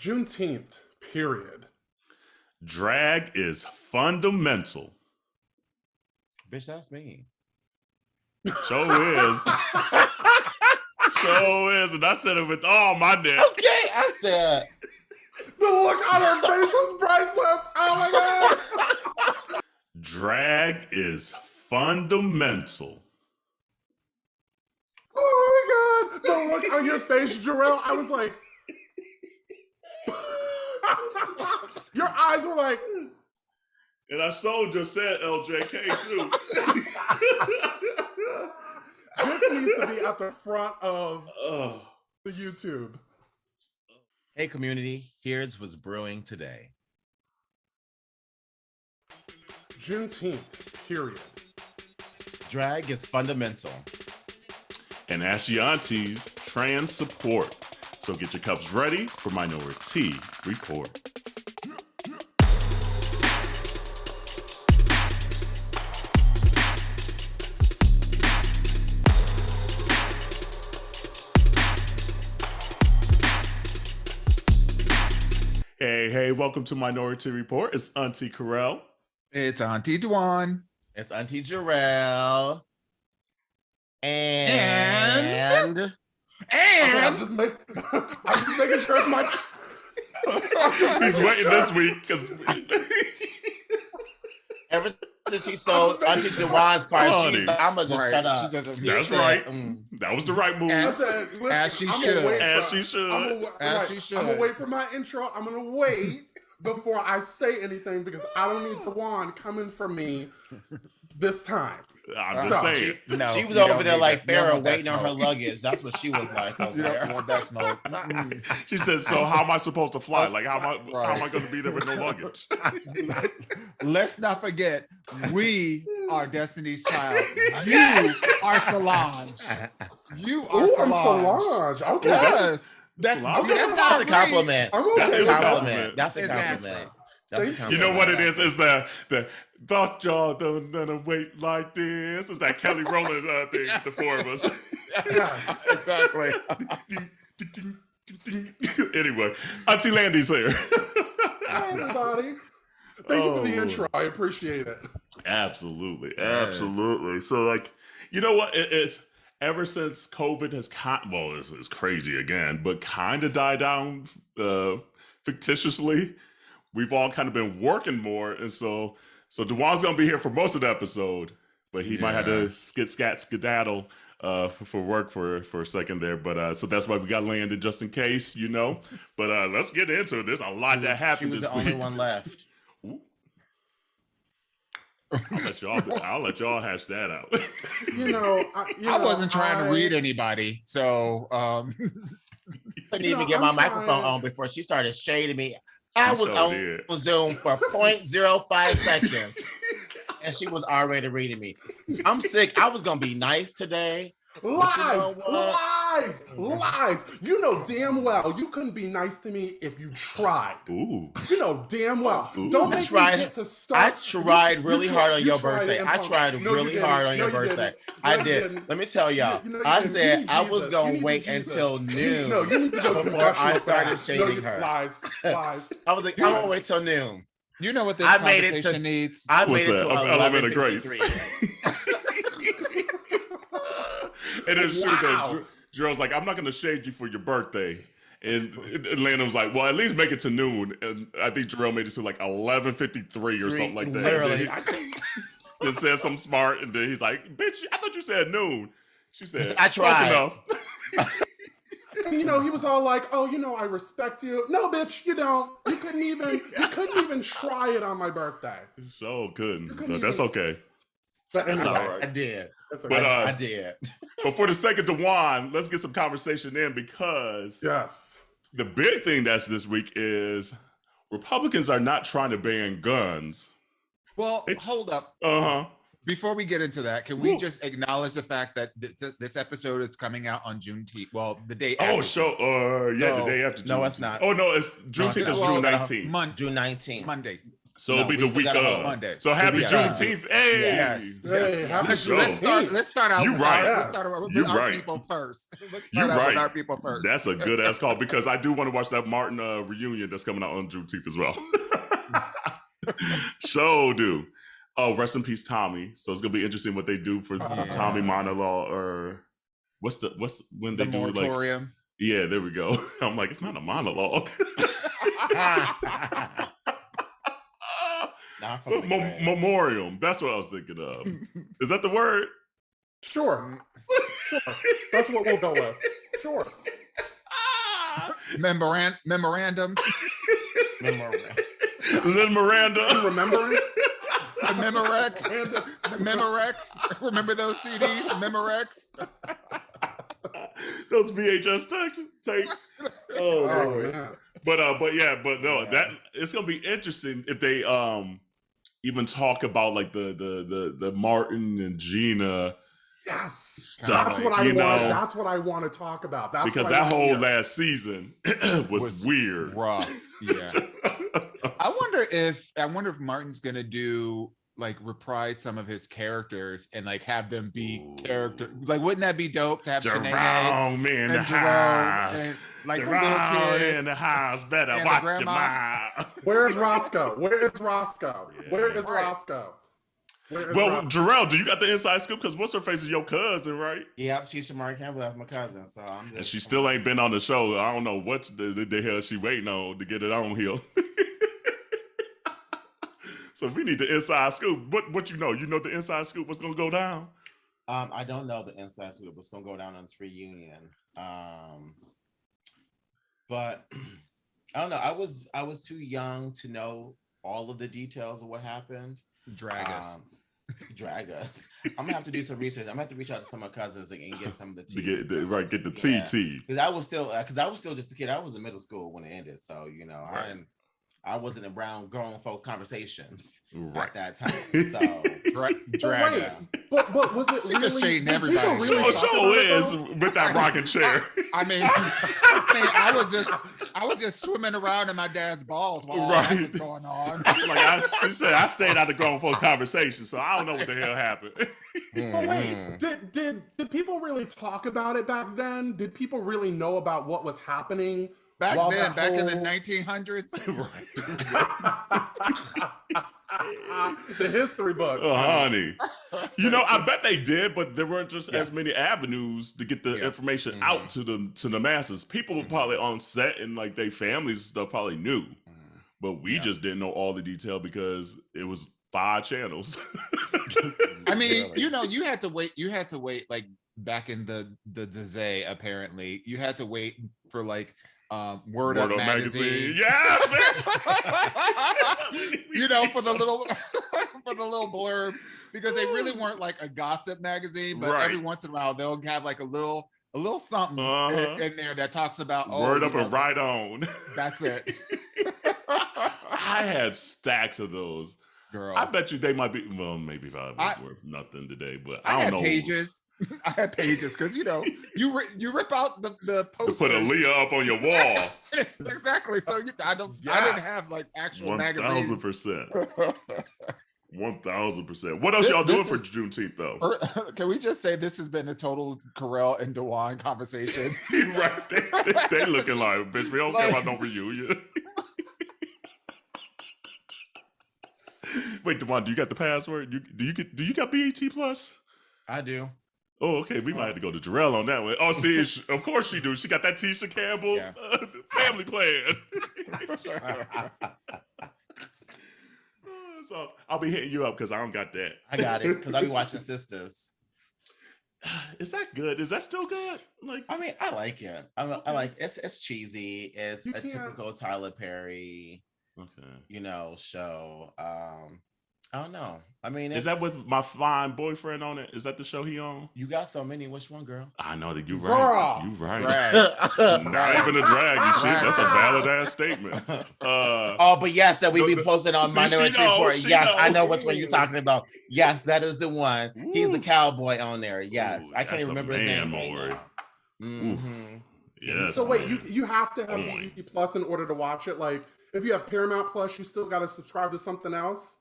Juneteenth, period. Drag is fundamental. Bitch, that's me. Show is. Show is. And I said it with all my neck. Okay, I said. The look on her face was priceless. Oh my God. Drag is fundamental. Oh my God. The look on your face, Jarrell. I was like, your eyes were like, And I just said LJK too. this needs to be at the front of the YouTube. Hey, community, here's what's brewing today. Juneteenth, period. Drag is fundamental. And ask your aunties, trans support. So get your cups ready for Minority Report. Hey, welcome to Minority Report. It's Auntie Carell. It's Auntie Dwan. It's Auntie Jarrell. And I'm just making sure it's my. He's waiting this week because ever since she sold Auntie Dwan's part, she's like, I'm gonna just shut up. That's right. That was the right move. As she should. As she should. I'm gonna wait for my intro. I'm gonna wait before I say anything because I don't need Dwan coming for me this time. I'm just saying. She was over there like Farrah waiting on her luggage. That's what she was like over there. That smoke. She said, so how am I supposed to fly? Like, how am I going to be there with no luggage? Let's not forget, we are Destiny's Child. You are Solange. You are Solange. I'm Solange. Okay. Yes. That's a compliment. That's a compliment. That's a compliment. You know what it is? Is the thought y'all don't gonna wait like this. It's that Kelly Rowland thing, the four of us. Yes, exactly. Anyway, Auntie Landy's here. Hi, everybody. Thank you for the intro. I appreciate it. Absolutely. So, like, you know what? It's ever since COVID has it's crazy again, but kind of died down fictitiously. We've all kind of been working more, and so Dwan's gonna be here for most of the episode, but he might have to skedaddle for work for a second there. But so that's why we got Landon just in case, you know. But let's get into it. There's a lot that happened. She was this the only week. one left. I'll let y'all hash that out. I wasn't trying to read anybody, so couldn't even get my microphone on before she started shading me. I was on Zoom for 0.05 seconds, and she was already reading me. I'm sick. I was gonna be nice today. Lies! You know damn well you couldn't be nice to me if you tried. Ooh. You know damn well. Ooh. Don't make me get to start. I tried really hard on your birthday. I tried really hard on your birthday. I did. Let me tell y'all. I said I was gonna wait until noon. No, you need to go before I started shading her. Lies. I was like, I'm gonna wait till noon. You know what this conversation needs? I made it to element of grace. And it's true that Gerald's like, I'm not going to shade you for your birthday. And Landon was like, well, at least make it to noon. And I think Jarrell made it to like 11:53 or something like that. Literally. And said something smart. And then he's like, bitch, I thought you said noon. She said, I tried. Enough. And, he was all like, oh, I respect you. No, bitch, you don't. You couldn't even try it on my birthday. So couldn't. No, that's okay. But anyway, all right. I did. But, I did. But for the sake of Dwan, let's get some conversation in because the big thing that's this week is Republicans are not trying to ban guns. Well, hold up. Before we get into that, can we just acknowledge the fact that this episode is coming out on Juneteenth? Well, the day after. The day after Juneteenth. No, it's not. Oh, no, it's Juneteenth is June 19th. June 19th. Monday. So it'll be the week of Monday. So happy Juneteenth. Hey. Yes. Hey, happy Let's start out You're with right. our people first. Let's start out with our people first. That's a good ass call because I do want to watch that Martin reunion that's coming out on Juneteenth as well. So do. Oh, rest in peace, Tommy. So it's gonna be interesting what they do for the Tommy monologue, or what's when they do moratorium. Like, yeah, there we go. I'm like, it's not a monologue. Memoriam. That's what I was thinking of. Is that the word? Sure. That's what we'll go with. Sure. Memorandum. Lynn Miranda. Remembrance. Memorex. Remember those CDs? Memorex. Those VHS tapes. Oh man. But no, that it's gonna be interesting if they even talk about like the Martin and Gina stuff. That's what I want. That's what I want to talk about. That's because that whole last season was weird. Rough. Yeah. I wonder if Martin's gonna do like reprise some of his characters and like have them be character. Like, wouldn't that be dope to have Jerome Shanae in the house? And, like Jerome the little kid in the house. Better and watch your mouth. Where's Roscoe? Where is Roscoe? Well, Jarrell, do you got the inside scoop? Because what's her face is your cousin, right? Yep, she's Shamari Campbell. That's my cousin. So and she still ain't been on the show. I don't know what the hell she waiting on to get it on here. So we need the inside scoop. What you know? You know the inside scoop? What's gonna go down? I don't know the inside scoop. What's gonna go down on this reunion? But I don't know. I was too young to know all of the details of what happened. Drag us. I'm gonna have to do some research. I'm gonna have to reach out to some of my cousins and get some of the tea. Get the TT. Because I was still just a kid. I was in middle school when it ended, so right. I wasn't around grown folk conversations at that time. So drag us. But was it really? Just shading everybody. Show is with that rocking chair. I mean, I was just swimming around in my dad's balls while all that was going on. Like you said, I stayed out of grown folks' conversation, so I don't know what the hell happened. But wait, did people really talk about it back then? Did people really know about what was happening? Back in the 1900s? The history books. Oh, honey. I bet they did, but there weren't just as many avenues to get the information out to the masses. People were probably on set and like their families and stuff probably knew. But we just didn't know all the detail because it was 5 channels. I mean, you had to wait like back in the Zay, apparently. You had to wait for like Word Up magazine. Yeah, for the little blurb, because they really weren't like a gossip magazine, but every once in a while they'll have like a little something in there that talks about Word Up and Right On. That's it. I had stacks of those. Girl, I bet you they might be. Well, maybe 5 was worth nothing today, but I don't know. Pages. I had pages because you rip out the posters. To put a Leah up on your wall. Exactly. So I didn't have like actual magazines. 1,000%. 1,000%. What else y'all doing for Juneteenth though? Can we just say this has been a total Carell and DeJuan conversation? Right. They looking like, bitch, we don't care about no reunion. Wait, DeJuan, do you got the password? Do you got BET Plus? I do. Oh, okay. We might have to go to Jarrell on that one. Oh, see, of course she do. She got that Tisha Campbell family plan. So I'll be hitting you up because I don't got that. I got it because I'll be watching Sisters. Is that good? Is that still good? Like, I mean, I like it. I like it's cheesy. It's a typical Tyler Perry, show. I don't know. I mean, is that with My Fine Boyfriend on it? Is that the show he on? You got so many. Which one, girl? I know that you're right. You're right. Not even a draggy shit. That's a valid ass statement. But yes, that we be posting on Minority Report. Yes, I know which one you're talking about. Yes, that is the one. Ooh. He's the cowboy on there. Yes, I can't even remember his name. Yes. So wait, man. you have to have BET Plus in order to watch it. Like, if you have Paramount Plus, you still got to subscribe to something else.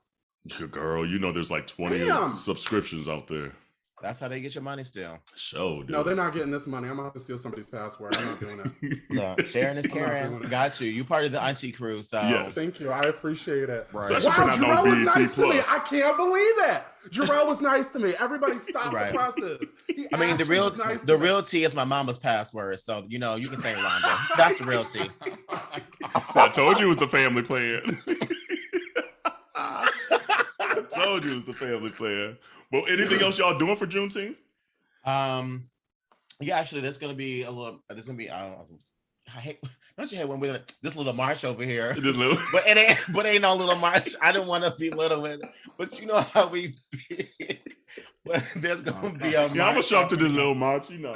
Girl, you know there's like 20 subscriptions out there. That's how they get your money still. Show, dude. No, they're not getting this money. I'm gonna have to steal somebody's password. I'm not doing it. No, sharing is caring. Got you. You part of the auntie crew, so yes. Thank you. I appreciate it. Right. Wow, Jarrell was nice to me. I can't believe it. Jarrell was nice to me. Everybody stop the presses. I mean, the real tea is my mama's password, so you know you can say Rhonda. That's the real tea. So I told you it was the family plan. I told you it was the family plan. Well, anything else y'all doing for Juneteenth? Yeah, actually, there's gonna be a little. There's gonna be. Don't you hate when we're this little march over here? This little, but it ain't no little march. I don't want to be little with it, but you know how we be. But there's gonna be a. Yeah, I'm gonna show up to this little march, you know.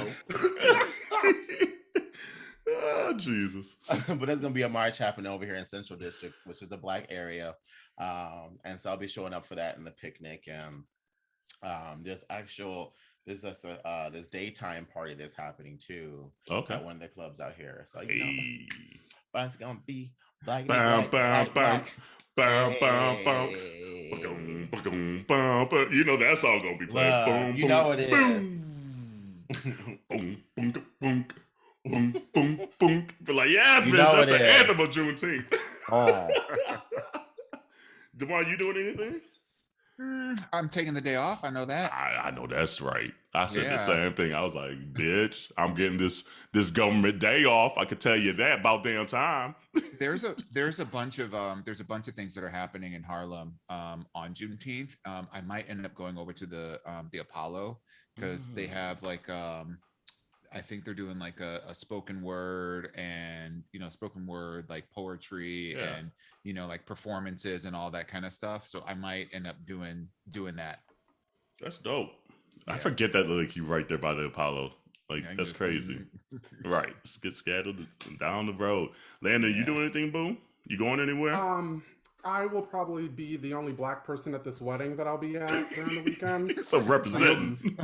Oh, Jesus. But there's gonna be a march happening over here in Central District, which is the Black area, and so I'll be showing up for that in the picnic. And there's this daytime party that's happening too. Okay. At one of the clubs out here. So you know, but it's gonna be black. Bam, bam, bam. Bam, bam, bam. You know that song gonna be playing. Boom, you know it is. Boom, boom, boom, boom, boom, boom. But like, yes, bitch, that's the anthem of Juneteenth. Oh. Devon, you doing anything? I'm taking the day off. I know that. I know that's right. I said the same thing. I was like, bitch, I'm getting this government day off. I could tell you that about damn time. There's a bunch of things that are happening in Harlem on Juneteenth. I might end up going over to the Apollo because they have like I think they're doing like a spoken word and spoken word like poetry and like performances and all that kind of stuff. So I might end up doing that. That's dope. Yeah. I forget that like you right there by the Apollo. Like that's crazy. Right. Let's get scattered down the road. Landon, you doing anything, Boom? You going anywhere? I will probably be the only Black person at this wedding that I'll be at during the weekend. So representing.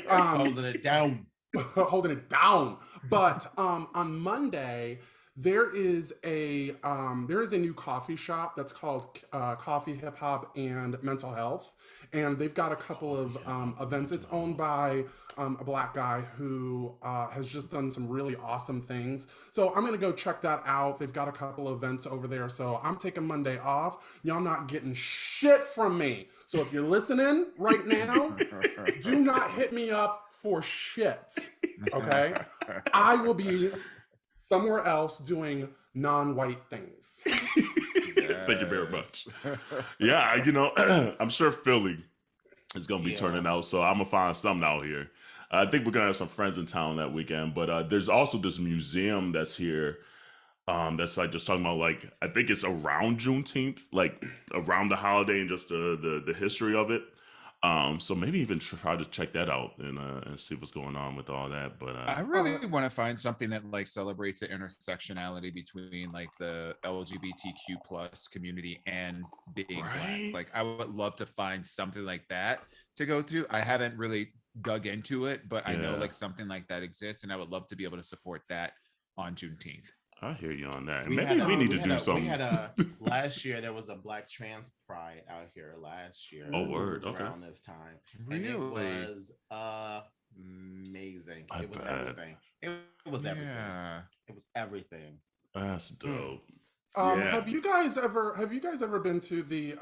Holding it down. Holding it down. But on Monday, there is a new coffee shop that's called Coffee, Hip Hop, and Mental Health. And they've got a couple of events. It's owned by a Black guy who has just done some really awesome things. So I'm going to go check that out. They've got a couple of events over there. So I'm taking Monday off. Y'all not getting shit from me. So if you're listening right now, do not hit me up for shit. Okay? I will be somewhere else doing non-white things. Thank you very much. Yeah, I'm sure Philly is going to be turning out, so I'm going to find something out here. I think we're going to have some friends in town that weekend, but there's also this museum that's here that's like just talking about like, I think it's around Juneteenth, like around the holiday and just the history of it. So maybe even try to check that out and see what's going on with all that. But I really want to find something that like celebrates the intersectionality between like the LGBTQ plus community and being Black. Like I would love to find something like that to go through. I haven't really dug into it, but I know like something like that exists, and I would love to be able to support that on Juneteenth. I hear you on that. Maybe we need to do something. We had last year there was a Black trans pride out here last year. Oh, word. Okay. Around this time. Really? And it was amazing. It was everything. It was everything. Yeah. It was everything. That's dope. Have you guys ever been to the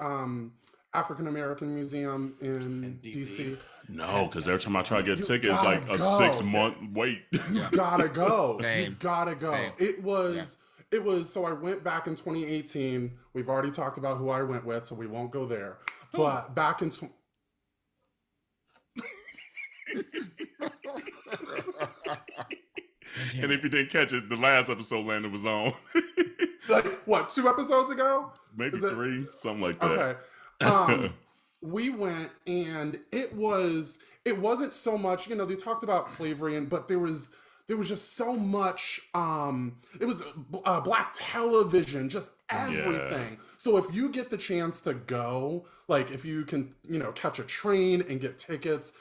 African American Museum in DC? No, because every time I try to get a ticket, it's like a 6-month wait. You gotta go. Same. You gotta go. Same. It was. So I went back in 2018. We've already talked about who I went with, so we won't go there. But back in. And if you didn't catch it, the last episode Landon was on. Like what? 2 episodes ago? Maybe 3, something like that. Okay. We went, and it wasn't so much, they talked about slavery, but there was just so much, it was Black television, just everything. Yeah. So if you get the chance to go, like if you can, catch a train and get tickets,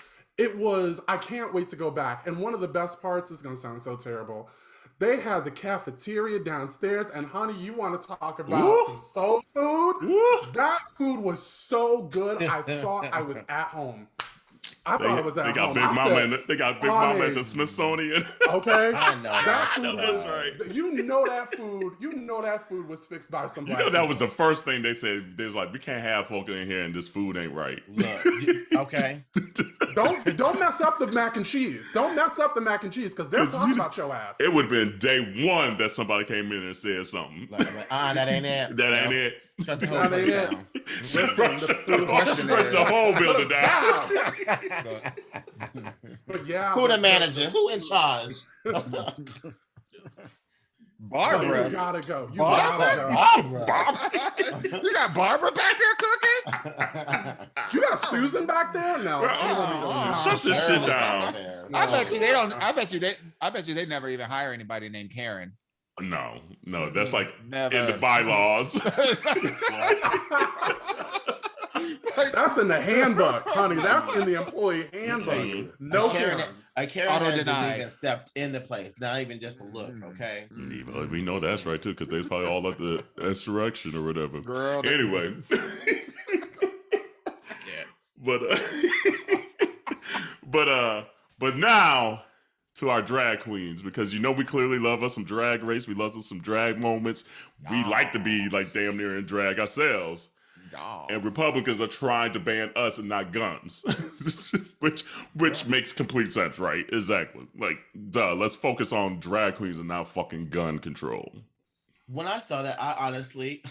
I can't wait to go back. And one of the best parts is going to sound so terrible. They had the cafeteria downstairs, and honey, you want to talk about some soul food? That food was so good. I thought I was at home. I thought it was at home. They got Big Mama at the Smithsonian. Okay, I know that food that's right. You know that food was fixed by some black that was people. the first thing they said. They was like, we can't have folk in here, and this food ain't right. Look, okay. Don't mess up the mac and cheese. Don't mess up the mac and cheese because they're talking about your ass. It would have been day one that somebody came in and said something. That ain't it. That ain't it. Shut the whole thing down. The whole building down. But yeah, who the manager? Who in charge? Barbara. You gotta go. Barbara. You got Barbara back there cooking? You got Susan back there? No. Shut this shit down. I bet you they don't. I bet you they never even hire anybody named Karen. No, that's like Never. in the bylaws. That's in the handbook, honey. That's in the employee handbook. No Karens. A Karen has even stepped in the place, not even just a look, okay? We know that's right too, because they was probably all at the insurrection or whatever. Girl, anyway. But now to our drag queens, because we clearly love us some drag race. We love us some drag moments. We like to be like damn near in drag ourselves. And Republicans are trying to ban us and not guns, which makes complete sense, right? Exactly. Like, duh, let's focus on drag queens and not fucking gun control. When I saw that, I honestly,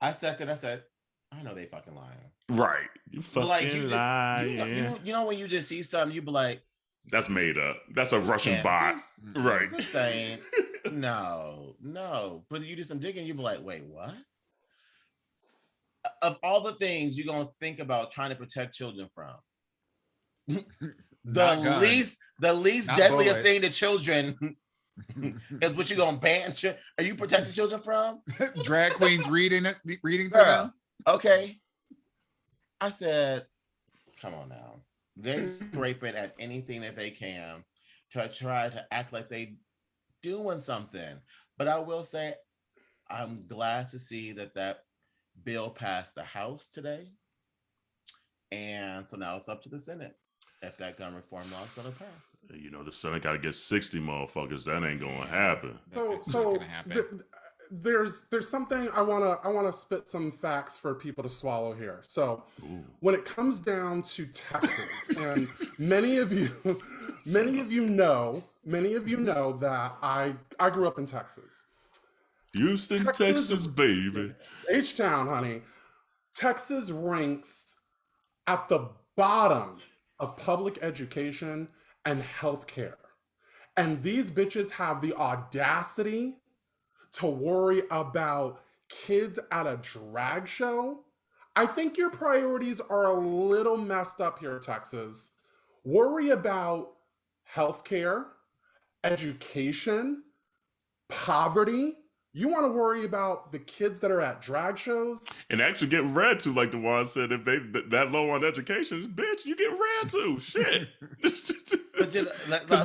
I said, I know they fucking lying. Right. You fucking lying. You know when you just see something, you be like, that's made up. That's a Russian bot. Right. Just saying, no. But you do some digging, you be like, wait, what? Of all the things you're gonna think about trying to protect children from, the least deadliest thing to children is what you're gonna ban. Are you protecting children from? Drag queens reading to them. Okay. I said, come on now. They're scraping at anything that they can to try to act like they doing something. But I will say, I'm glad to see that bill passed the House today. And so now it's up to the Senate if that gun reform law is going to pass. The Senate got to get 60 motherfuckers. That ain't going to happen. So there's something I want to spit some facts for people to swallow here. So when it comes down to Texas, and many of you know that I grew up in Texas. Houston, Texas, baby. H-Town, honey. Texas ranks at the bottom of public education and healthcare. And these bitches have the audacity to worry about kids at a drag show. I think your priorities are a little messed up here, Texas. Worry about healthcare, education, poverty. You want to worry about the kids that are at drag shows? And actually get read to, like the one said, if they that low on education, bitch, you get read to. Shit. Because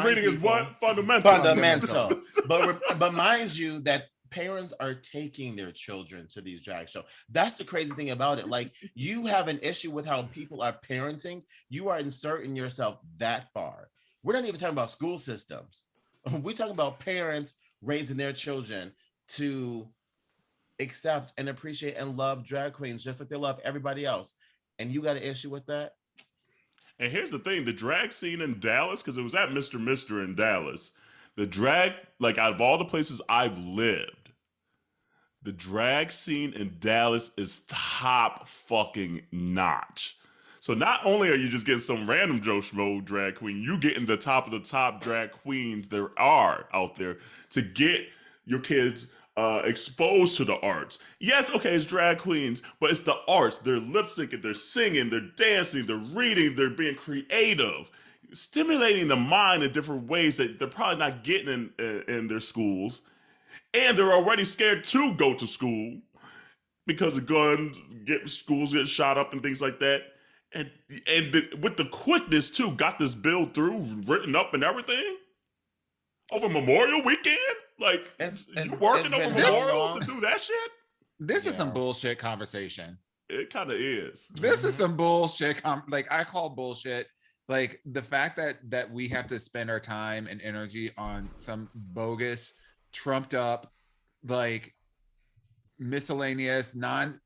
reading is what? Fundamental. But mind you that parents are taking their children to these drag shows. That's the crazy thing about it. Like, you have an issue with how people are parenting. You are inserting yourself that far. We're not even talking about school systems. We're talking about parents raising their children to accept and appreciate and love drag queens just like they love everybody else. And you got an issue with that? And here's the thing, the drag scene in Dallas, because it was at Mr. Mister in Dallas, the drag, like out of all the places I've lived, the drag scene in Dallas is top fucking notch. So not only are you just getting some random Joe Schmo drag queen, you getting the top of the top drag queens there are out there to get your kids exposed to the arts. Yes, okay, it's drag queens, but it's the arts. They're lip syncing, they're singing, they're dancing, they're reading, they're being creative, stimulating the mind in different ways that they're probably not getting in their schools. And they're already scared to go to school because of guns, schools get shot up and things like that. and with the quickness too, got this bill through, written up, and everything over Memorial Weekend. Like you working it's over been how Memorial to long? do that shit? This is some Yeah. bullshit conversation. It kind of is. This is some bullshit. Like I call bullshit. Like the fact that we have to spend our time and energy on some bogus, trumped up, like miscellaneous, nonsensical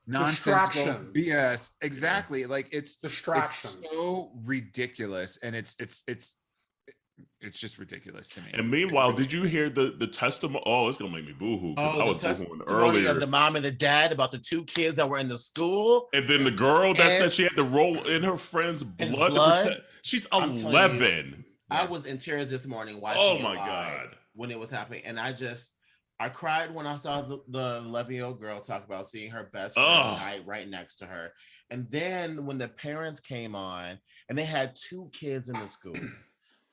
Distractions. BS. Exactly. Like it's Distractions. so ridiculous, and it's just ridiculous to me. And meanwhile, did you hear the testimony? Oh, it's gonna make me boohoo because I was boohooing earlier. Of the mom and the dad about the 2 kids that were in the school, and then the girl that said she had to roll in her friend's blood. To protect. She's 11. I was in tears this morning watching. Oh my god! When it was happening, and I cried when I saw the 11-year-old girl talk about seeing her best friend right next to her, and then when the parents came on and they had 2 kids in the school.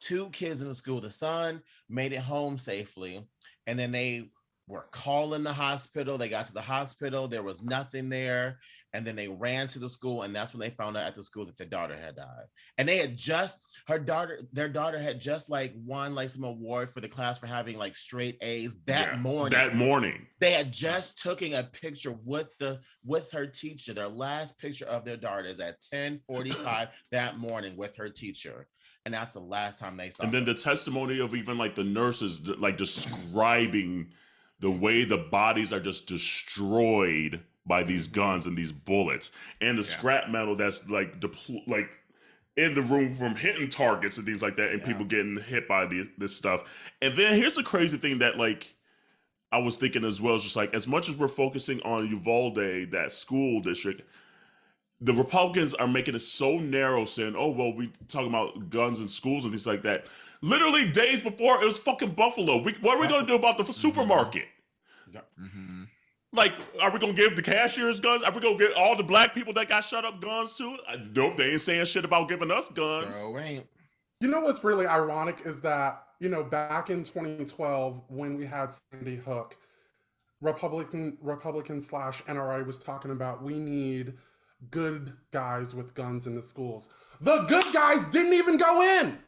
2 kids in the school. The son made it home safely, and then they were calling the hospital. They got to the hospital. There was nothing there, and then they ran to the school, and that's when they found out at the school that their daughter had died. And they had their daughter had just like won like some award for the class for having like straight A's that morning. That morning, they had just taken a picture with her teacher. Their last picture of their daughter is at 10:45 that morning with her teacher. And that's the last time they saw. And then the testimony of even like the nurses, like describing the way the bodies are just destroyed by these guns and these bullets, and the scrap metal that's like like in the room from hitting targets and things like that, and people getting hit by this stuff. And then here's the crazy thing that like I was thinking as well, is just like as much as we're focusing on Uvalde, that school district, the Republicans are making it so narrow, saying, oh, well, we talking about guns in schools and things like that. Literally days before, it was fucking Buffalo. What are we going to do about the supermarket? Mm-hmm. Like, are we going to give the cashiers guns? Are we going to get all the black people that got shut up guns too? Nope, they ain't saying shit about giving us guns. Bro, ain't. You know what's really ironic is that, back in 2012, when we had Sandy Hook, Republican/NRA was talking about we need good guys with guns in the schools. The good guys didn't even go in.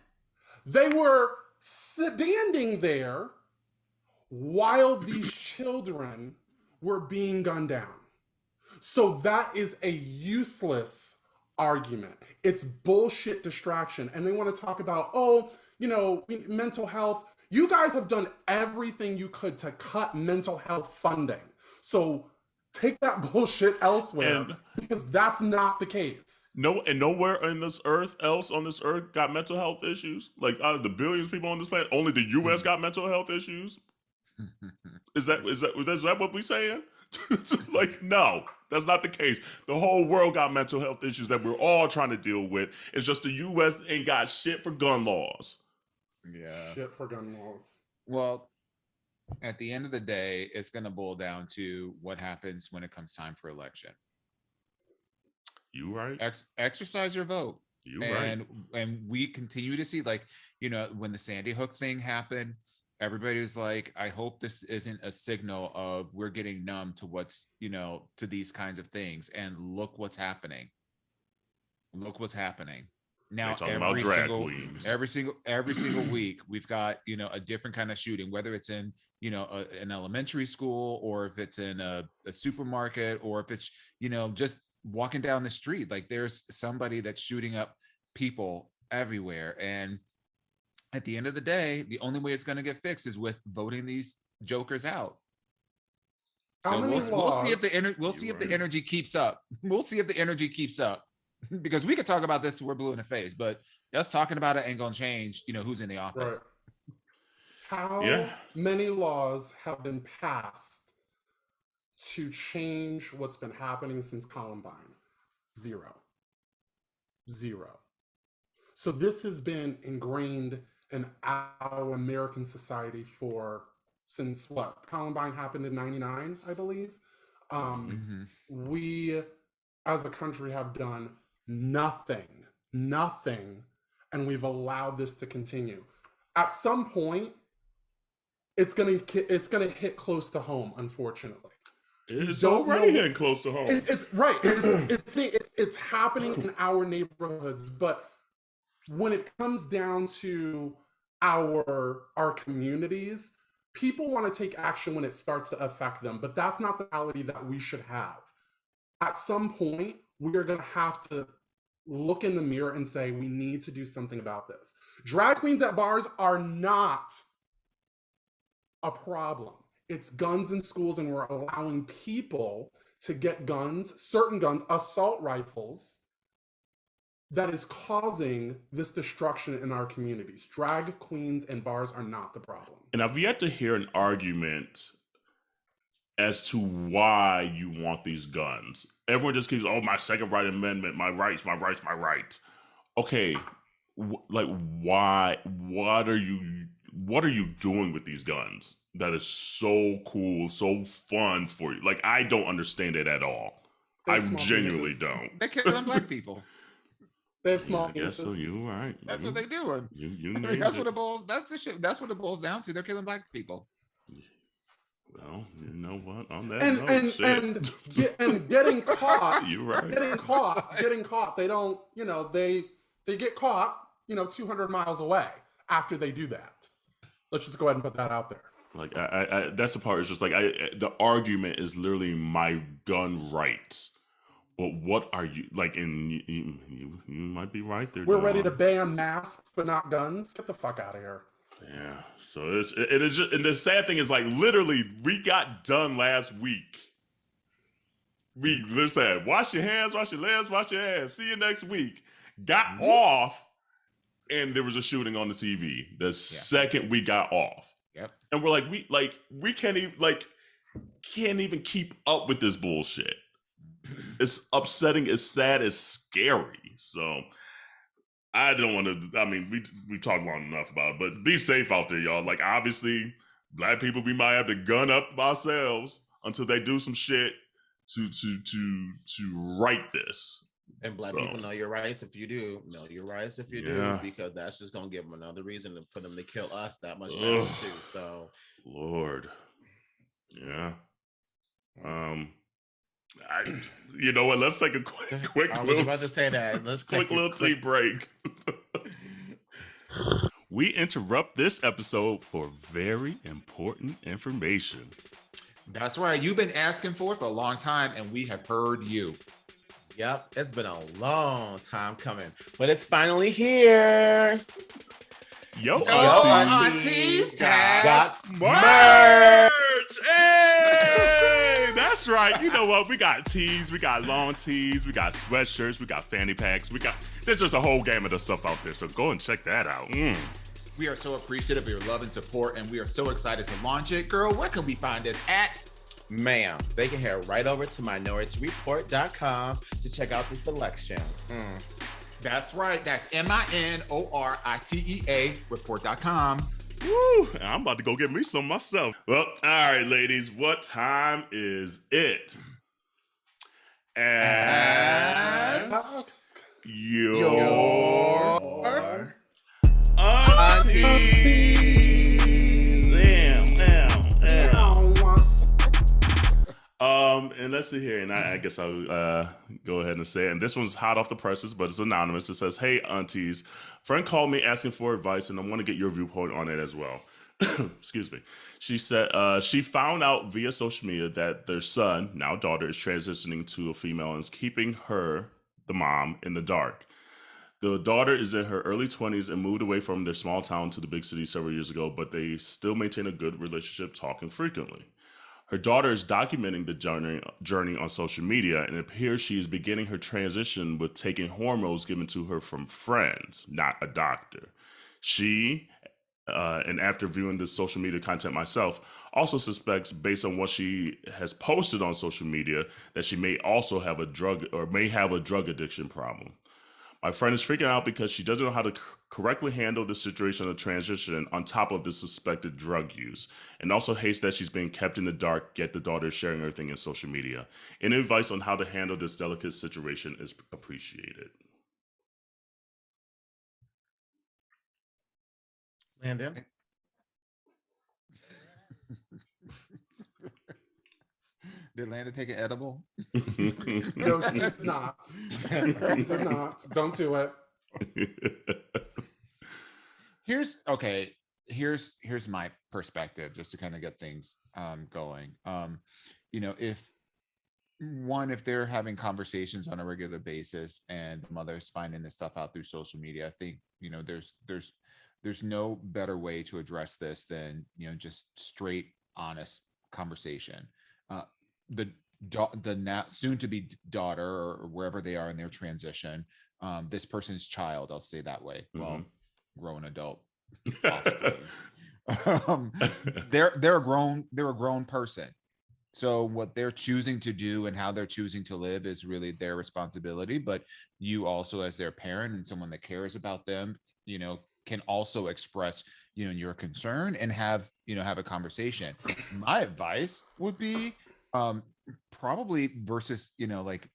They were standing there while these children were being gunned down. So that is a useless argument. It's bullshit distraction. And they want to talk about, mental health. You guys have done everything you could to cut mental health funding. So take that bullshit elsewhere, because that's not the case. No, and nowhere on this earth got mental health issues. Like out of the billions of people on this planet, only the U.S. got mental health issues. Is that what we saying? Like, no, that's not the case. The whole world got mental health issues that we're all trying to deal with. It's just the U.S. ain't got shit for gun laws. Yeah, shit for gun laws. Well, at the end of the day, it's going to boil down to what happens when it comes time for election. You right. Exercise your vote. You right. And we continue to see, like, when the Sandy Hook thing happened, everybody was like, I hope this isn't a signal of we're getting numb to what's, to these kinds of things. And look what's happening. Now every single week we've got a different kind of shooting, whether it's in an elementary school, or if it's in a supermarket, or if it's just walking down the street. Like there's somebody that's shooting up people everywhere, and at the end of the day, the only way it's going to get fixed is with voting these jokers out. So we'll see if the energy keeps up. We'll see if the energy keeps up. Because we could talk about this till we're blue in the face, but us talking about it ain't gonna change, who's in the office. Right. How many laws have been passed to change what's been happening since Columbine? Zero. So this has been ingrained in our American society since what? Columbine happened in 99, I believe. We, as a country, have done nothing, and we've allowed this to continue. At some point, it's gonna hit close to home, unfortunately. It's don't know. already hitting close to home. It's right. It's happening in our neighborhoods, but when it comes down to our communities, people want to take action when it starts to affect them, but that's not the reality that we should have. At some point, we are going to have to look in the mirror and say, we need to do something about this. Drag queens at bars are not a problem. It's guns in schools, and we're allowing people to get guns, certain guns, assault rifles, that is causing this destruction in our communities. Drag queens and bars are not the problem. And I've yet to hear an argument as to why you want these guns. Everyone just keeps, oh, my Second Right Amendment, my rights, my rights, my rights. Okay, like why? What are you doing with these guns that is so cool, so fun for you? Like, I don't understand it at all. I genuinely don't. They're killing black people. They have small I guess so. You're right. That's what they do. You That's what it boils. That's the shit. That's what it boils down to. They're killing black people. Well, you know what? On that and getting caught. You're right. Getting caught. They don't. They get caught. 200 miles away after they do that. Let's just go ahead and put that out there. Like I that's the part. It's just like the argument is literally my gun rights. But what are you like? And you might be right there. We're ready to ban masks, but not guns. Get the fuck out of here. Yeah. So it is just, and the sad thing is, like, literally, we got done last week. We literally said, wash your hands, wash your legs, wash your ass. See you next week. Got off, and there was a shooting on the TV the second we got off. Yep. And we're like, we can't even keep up with this bullshit. It's upsetting, it's sad, it's scary. So I don't want to, I mean, we talked long enough about it, but be safe out there, y'all. Like, obviously, black people, we might have to gun up ourselves until they do some shit to right this. And black people know your rights if you do. Know your rights if you do, because that's just gonna give them another reason for them to kill us that much faster too. So, Lord, yeah. You know what? Let's take a quick. I was about to say that. Let's take a little tea break. We interrupt this episode for very important information. That's right. You've been asking for it for a long time, and we have heard you. Yep, it's been a long time coming, but it's finally here. Yo, aunties got merch. Hey, that's right. You know what? We got tees, we got long tees, we got sweatshirts, we got fanny packs, there's just a whole gamut of stuff out there. So go and check that out. We are so appreciative of your love and support, and we are so excited to launch it. Girl, where can we find this at? Ma'am, they can head right over to minorityReport.com to check out the selection. That's right. That's MINORITEA report.com. Woo! I'm about to go get me some myself. Well, all right, ladies, what time is it? Ask your aunties. Damn. And let's see here, and I guess I'll go ahead and say it. And this one's hot off the presses, but it's anonymous. It says, "Hey, aunties, friend called me asking for advice, and I want to get your viewpoint on it as well." Excuse me. She said she found out via social media that their son, now daughter, is transitioning to a female and is keeping her, the mom, in the dark. The daughter is in her early 20s and moved away from their small town to the big city several years ago, but they still maintain a good relationship, talking frequently. Her daughter is documenting the journey on social media, and it appears she is beginning her transition with taking hormones given to her from friends, not a doctor. She, and after viewing this social media content myself, also suspects, based on what she has posted on social media, that she may also have a drug addiction problem. My friend is freaking out because she doesn't know how to correctly handle the situation of transition on top of the suspected drug use, and also hates that she's being kept in the dark, yet the daughter is sharing everything in social media. Any advice on how to handle this delicate situation is appreciated. Did Landa take an edible? No, she's not. They're not. Don't do it. Here's my perspective, just to kind of get things going. If they're having conversations on a regular basis and the mother's finding this stuff out through social media, I think there's no better way to address this than just straight, honest conversation. uh, the the now soon to be daughter, or wherever they are in their transition, this person's child, I'll say that way, well, grown adult offspring, um, they're a grown person. So what they're choosing to do and how they're choosing to live is really their responsibility. But you also, as their parent and someone that cares about them, can also express, your concern and have a conversation. My advice would be, um, probably versus, like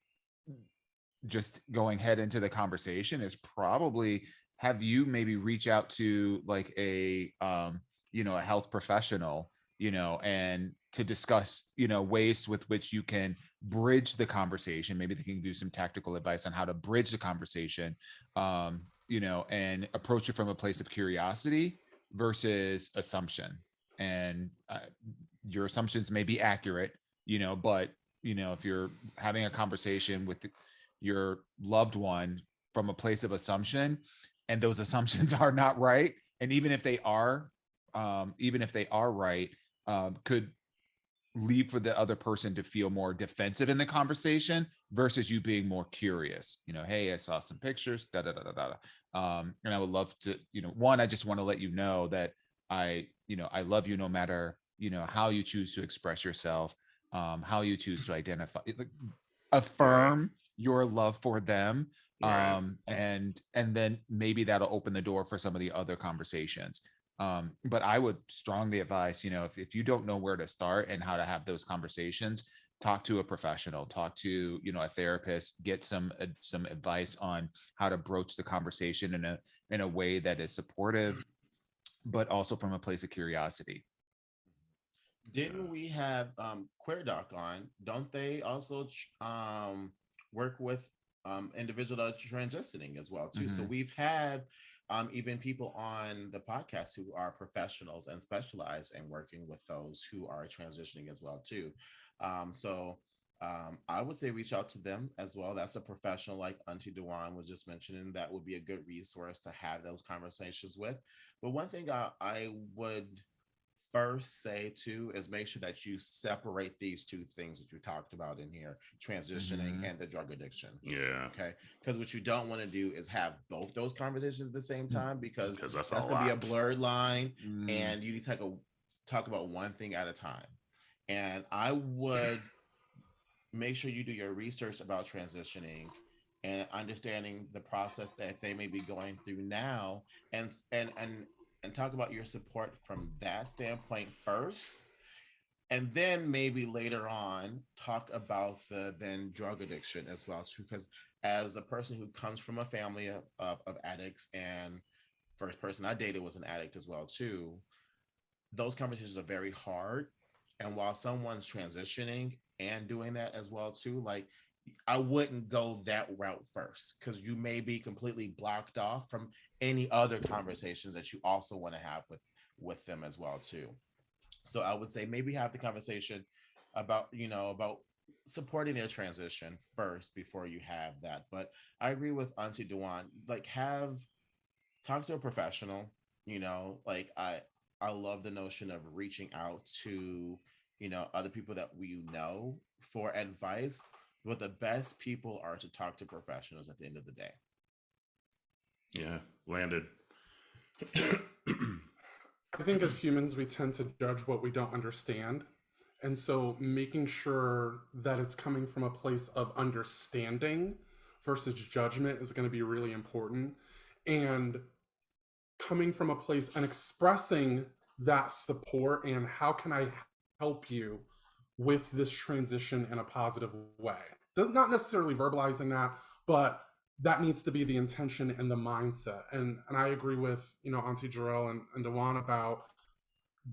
just going head into the conversation, is probably have you maybe reach out to like a health professional, and to discuss, ways with which you can bridge the conversation. Maybe they can do some tactical advice on how to bridge the conversation, and approach it from a place of curiosity versus assumption. And your assumptions may be accurate, but if you're having a conversation with your loved one from a place of assumption, and those assumptions are not right, and even if they are right, could leave for the other person to feel more defensive in the conversation versus you being more curious. Hey, I saw some pictures, da da da da da. And I would love to, one, I just want to let you know that I love you no matter, how you choose to express yourself, how you choose to identify, affirm your love for them. Right. And then maybe that'll open the door for some of the other conversations. But I would strongly advise, if you don't know where to start and how to have those conversations, talk to a professional, talk to, a therapist, get some advice on how to broach the conversation in a way that is supportive, but also from a place of curiosity. Didn't we have Queer Doc on? Don't they also work with individuals that are transitioning as well too? So we've had even people on the podcast who are professionals and specialize in working with those who are transitioning as well too. I would say reach out to them as well. That's a professional like Auntie Dewan was just mentioning. That would be a good resource to have those conversations with. But one thing I would first say too is make sure that you separate these two things that you talked about in here, transitioning and the drug addiction. Yeah. Okay. Because what you don't want to do is have both those conversations at the same time, because that's going to be a blurred line, and you need to talk about one thing at a time. And I would make sure you do your research about transitioning and understanding the process that they may be going through now, and talk about your support from that standpoint first, and then maybe later on talk about the then drug addiction as well, because as a person who comes from a family of addicts, and first person I dated was an addict as well too, those conversations are very hard. And while someone's transitioning and doing that as well too, like, I wouldn't go that route first, because you may be completely blocked off from any other conversations that you also want to have with them as well too. So I would say maybe have the conversation about supporting their transition first before you have that. But I agree with Auntie Dewan, like, talk to a professional. Like, I love the notion of reaching out to other people that we know for advice, but the best people are to talk to professionals at the end of the day. Yeah, landed. I think as humans, we tend to judge what we don't understand. And so making sure that it's coming from a place of understanding versus judgment is going to be really important. And coming from a place and expressing that support and how can I help you with this transition in a positive way. Not necessarily verbalizing that, but that needs to be the intention and the mindset. And I agree with, Auntie Jarrell and Dewan about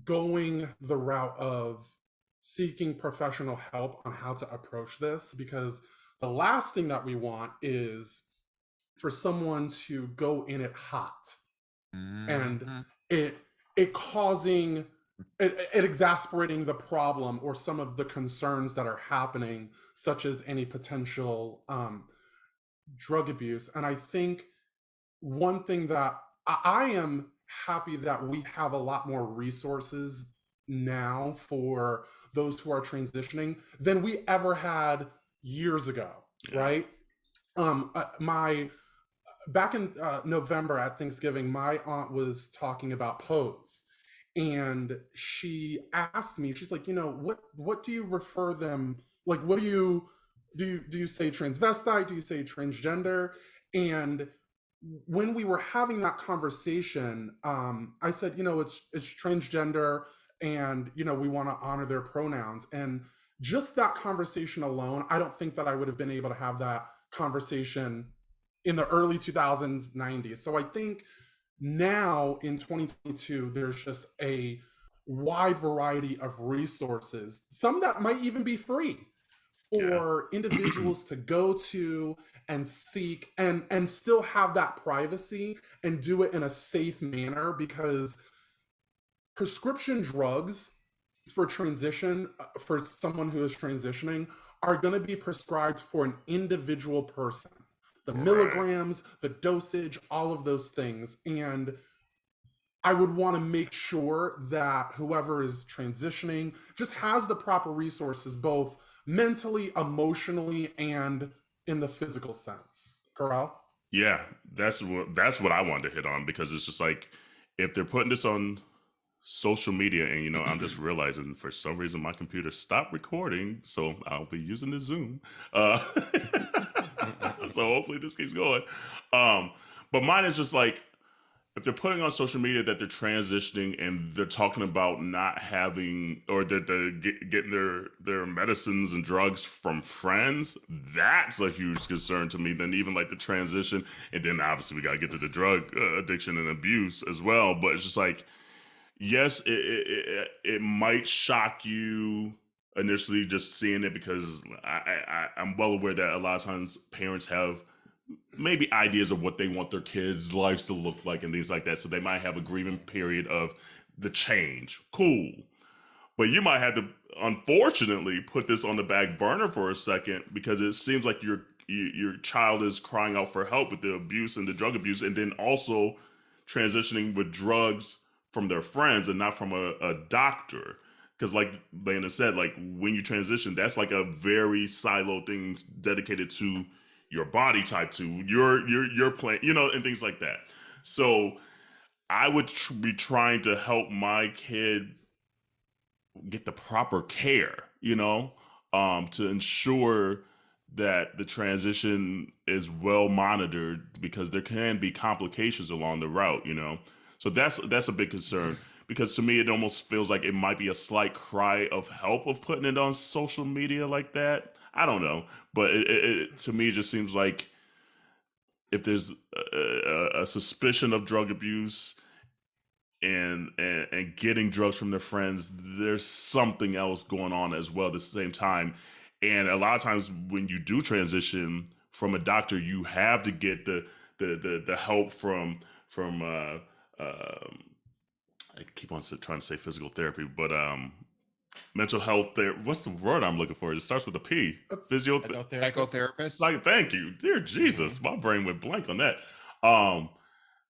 going the route of seeking professional help on how to approach this, because the last thing that we want is for someone to go in it hot and Mhm. it causing it exasperating the problem or some of the concerns that are happening, such as any potential drug abuse. And I think one thing that I am happy that we have a lot more resources now for those who are transitioning than we ever had years ago, Yeah. right? My back in November at Thanksgiving, my aunt was talking about pose, and she asked me, she's like, what do you refer them, like, what do you say transvestite? Do you say transgender? And when we were having that conversation, I said, it's transgender, and we want to honor their pronouns. And just that conversation alone, I don't think that I would have been able to have that conversation in the early 2000s, 90s. So I think now in 2022, there's just a wide variety of resources, some that might even be free Yeah. for individuals to go to and seek and still have that privacy and do it in a safe manner, because prescription drugs for transition for someone who is transitioning are going to be prescribed for an individual person, the Right. milligrams, the dosage, all of those things. And I would want to make sure that whoever is transitioning just has the proper resources, both mentally, emotionally, and in the physical sense. Corral? Yeah, that's what I wanted to hit on, because it's just like, if they're putting this on social media, and I'm just realizing for some reason my computer stopped recording, so I'll be using the Zoom. So hopefully this keeps going. Um, but mine is just like, if they're putting on social media that they're transitioning and they're talking about not having, or that they're getting their medicines and drugs from friends, that's a huge concern to me. Than even like the transition, and then obviously we got to get to the drug addiction and abuse as well. But it's just like, yes, it might shock you initially just seeing it, because I'm well aware that a lot of times parents have maybe ideas of what they want their kids' lives to look like and things like that. So they might have a grieving period of the change. Cool. But you might have to, unfortunately, put this on the back burner for a second, because it seems like your child is crying out for help with the abuse and the drug abuse, and then also transitioning with drugs from their friends and not from a doctor. Because like Lana said, like when you transition, that's like a very siloed thing dedicated to your body type, to your plan, and things like that. So I would be trying to help my kid get the proper care, to ensure that the transition is well monitored, because there can be complications along the route. So that's a big concern, because to me it almost feels like it might be a slight cry of help of putting it on social media like that. I don't know, but it to me it just seems like, if there's a suspicion of drug abuse and getting drugs from their friends, there's something else going on as well at the same time. And a lot of times when you do transition from a doctor, you have to get the help from I keep on trying to say physical therapy, but mental health there. What's the word I'm looking for? It starts with a P. Psychotherapist. Like, thank you, dear Jesus. My brain went blank on that. Um,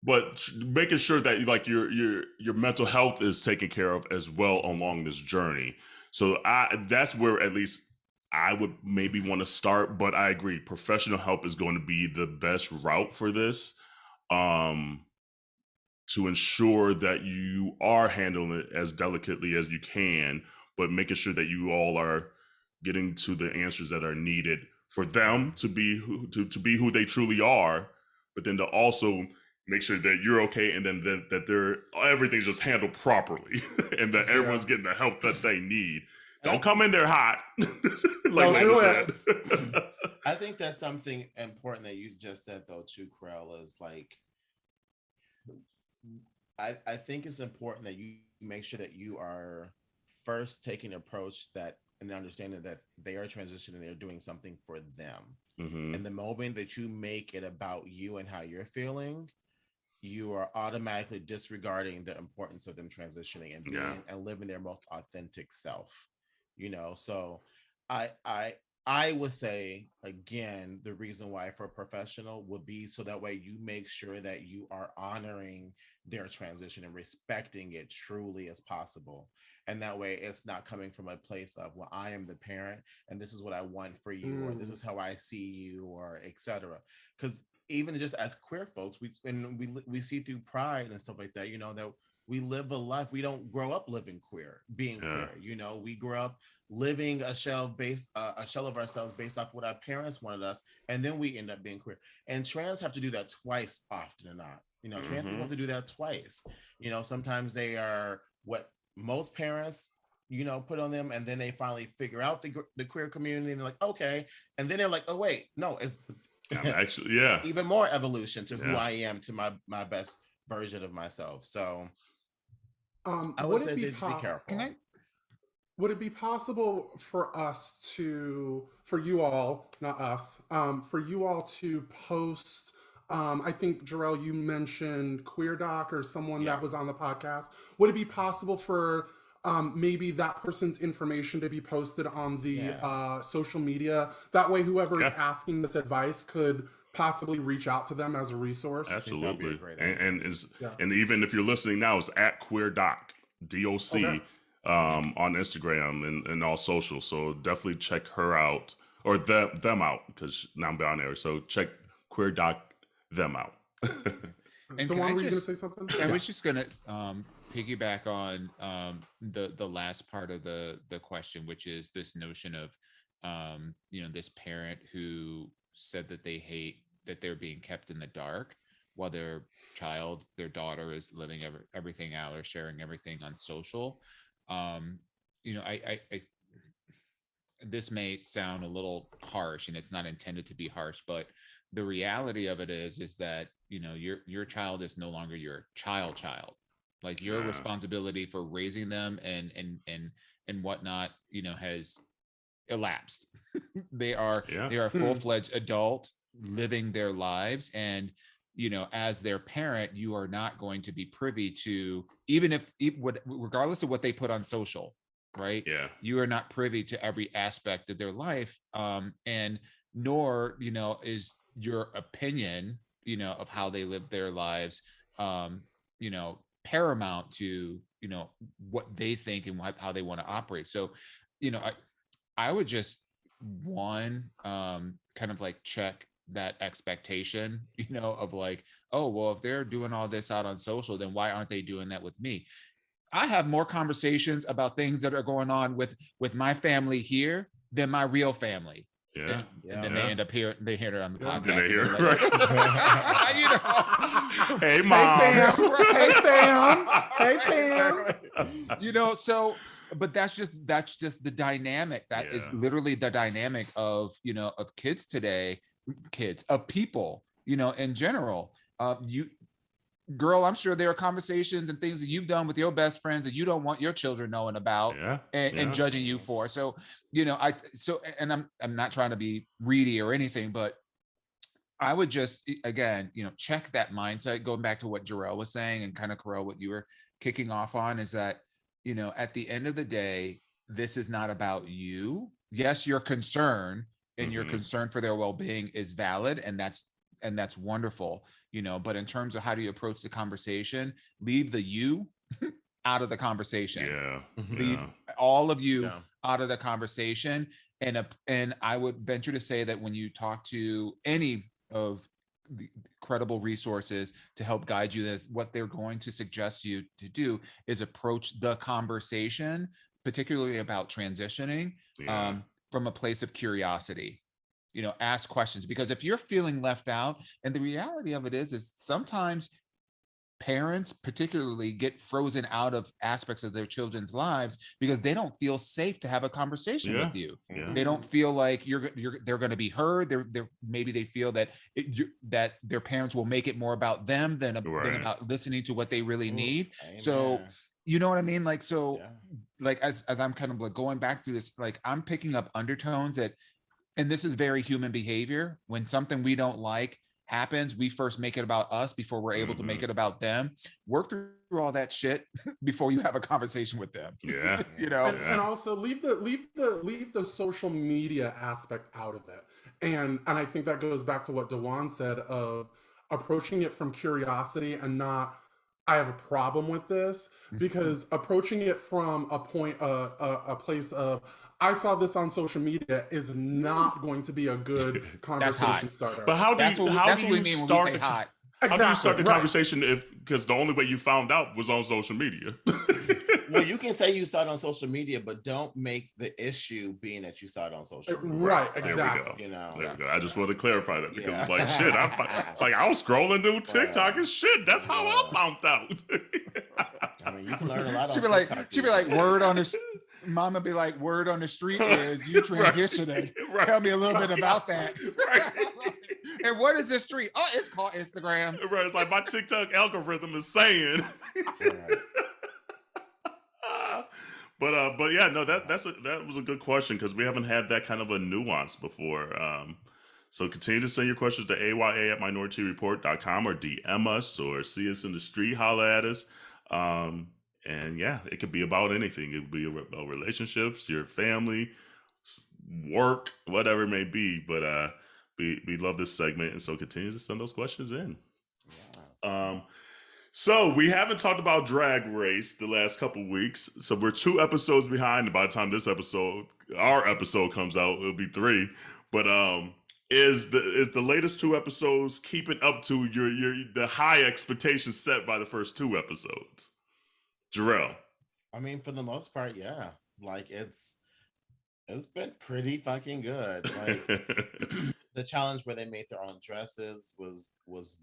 but making sure that like your mental health is taken care of as well along this journey. So that's where at least I would maybe want to start. But I agree, professional help is going to be the best route for this, to ensure that you are handling it as delicately as you can, but making sure that you all are getting to the answers that are needed for them to be to be who they truly are, but then to also make sure that you're okay, and then that they're everything's just handled properly, and that everyone's getting the help that they need. Don't come in there hot. Like Don't do it. I think that's something important that you just said though too, Krell, is like, I think it's important that you make sure that you are first taking an approach that and understanding that they are transitioning, they're doing something for them. And the moment that you make it about you and how you're feeling, you are automatically disregarding the importance of them transitioning and being and living their most authentic self. So I I I would say again, the reason why for a professional would be so that way you make sure that you are honoring their transition and respecting it truly as possible. And that way it's not coming from a place of, well, I am the parent and this is what I want for you, or this is how I see you, or etc. Because even just as queer folks, we see through Pride and stuff like that, that we live a life. We don't grow up being queer. We grow up living a shell of ourselves based off what our parents wanted us, and then we end up being queer. And trans have to do that twice often or not. Trans people have to do that twice. Sometimes they are what most parents put on them, and then they finally figure out the queer community, and they're like, okay, and then they're like, oh wait, no, it's actually even more evolution to who I am, to my best version of myself. So I would say just be careful. Would it be possible for you all, not us, for you all to post, I think, Jarrell, you mentioned Queer Doc or someone that was on the podcast. Would it be possible for maybe that person's information to be posted on the social media? That way, whoever is asking this advice could possibly reach out to them as a resource. Absolutely. And even if you're listening now, it's at Queer Doc, DOC. Okay. On Instagram and all social. So definitely check her out, or them out, because non-binary. So check Queer Doc them out. And were you going to say something? I was just going to piggyback on the last part of the question, which is this notion of this parent who said that they hate that they're being kept in the dark while their daughter is living everything out or sharing everything on social. I this may sound a little harsh, and it's not intended to be harsh, but the reality of it is that your child is no longer your child. Like your responsibility for raising them and whatnot has elapsed. They are a full-fledged adult living their lives, and as their parent, you are not going to be privy to, regardless of what they put on social, right? Yeah. You are not privy to every aspect of their life. And nor, is your opinion, of how they live their lives, paramount to, what they think and how they want to operate. So, I would just kind of like check that expectation, of like, oh, well, if they're doing all this out on social, then why aren't they doing that with me? I have more conversations about things that are going on with my family here than my real family. And then they end up hear it on the podcast. Then they hear like, right. Hey, mom. Hey, fam. So, but that's just the dynamic. That is literally the dynamic of kids today. Of people, in general. Girl, I'm sure there are conversations and things that you've done with your best friends that you don't want your children knowing about and judging you for. So, and I'm not trying to be greedy or anything, but I would just, again, check that mindset, going back to what Jarrell was saying, and kind of Carell, what you were kicking off on, is that, at the end of the day, this is not about you. Yes, your concern and your concern for their well-being is valid, and that's wonderful, but in terms of how do you approach the conversation, leave the you out of the conversation. Leave all of you out of the conversation. And I would venture to say that when you talk to any of the credible resources to help guide you, as what they're going to suggest you to do is approach the conversation, particularly about transitioning, from a place of curiosity. Ask questions, because if you're feeling left out, and the reality of it is sometimes parents particularly get frozen out of aspects of their children's lives because they don't feel safe to have a conversation with you. They don't feel like they're going to be heard. Maybe they feel that that their parents will make it more about them than about listening to what they really need. So you know what I mean? Like, so like as I'm kind of like going back through this, like I'm picking up undertones that, and this is very human behavior. When something we don't like happens, we first make it about us before we're able to make it about them. Work through all that shit before you have a conversation with them. Yeah. You know, and also leave the social media aspect out of it. And I think that goes back to what Dewan said of approaching it from curiosity and not I have a problem with this, because approaching it from a place of I saw this on social media is not going to be a good conversation starter. But how do that's you what we mean when we start say hot. How do you start the conversation because the only way you found out was on social media? Well, you can say you saw it on social media, but don't make the issue being that you saw it on social media. Right, There exactly. we go. You know, There we go. I just want to clarify that because it's like Yeah. shit. It's like I was scrolling through TikTok and shit. That's how I found out. I mean, you can learn a lot on She'd be TikTok. like, she'd be like, word on the mama be like, word on the street is you transitioning. Right. Tell me a little bit about that. Right. And what is this street? Oh, it's called Instagram. Right. It's like my TikTok algorithm is saying. Right. But yeah, no, that was a good question because we haven't had that kind of a nuance before. So continue to send your questions to aya@minorietyreport.com or DM us or see us in the street, holla at us. And yeah, it could be about anything. It could be about relationships, your family, work, whatever it may be. But we love this segment, and so continue to send those questions in. Yeah. So we haven't talked about Drag Race the last couple weeks. So we're 2 episodes behind. And by the time our episode comes out, it'll be 3. But is the latest 2 episodes keeping up to the high expectations set by the first 2 episodes? Jarrell. I mean, for the most part, yeah. Like it's been pretty fucking good. Like the challenge where they made their own dresses was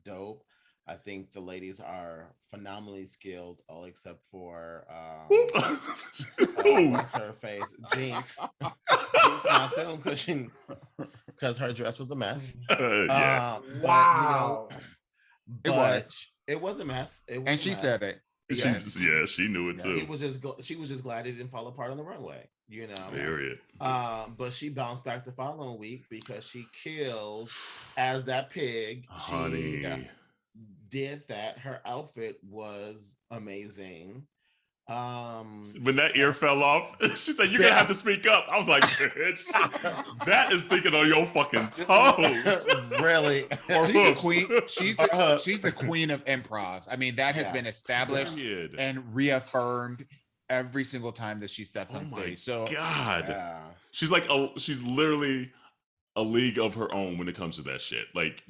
dope. I think the ladies are phenomenally skilled, all except for what's her face, Jinx. Jinx not still cushion because her dress was a mess. Yeah. Wow. But it was a mess. It was And she said it. Yeah. She knew it too. She was just glad it didn't fall apart on the runway, you know. Period. But she bounced back the following week because she killed as that pig. Honey. She did that. Her outfit was amazing. When that ear fell off, she said, "You're gonna have to speak up." I was like, "Bitch, that is thinking on your fucking toes." Really? She's a queen. She's the queen of improv. I mean, that has been established and reaffirmed every single time that she steps on stage. So God, she's literally a league of her own when it comes to that shit. Like,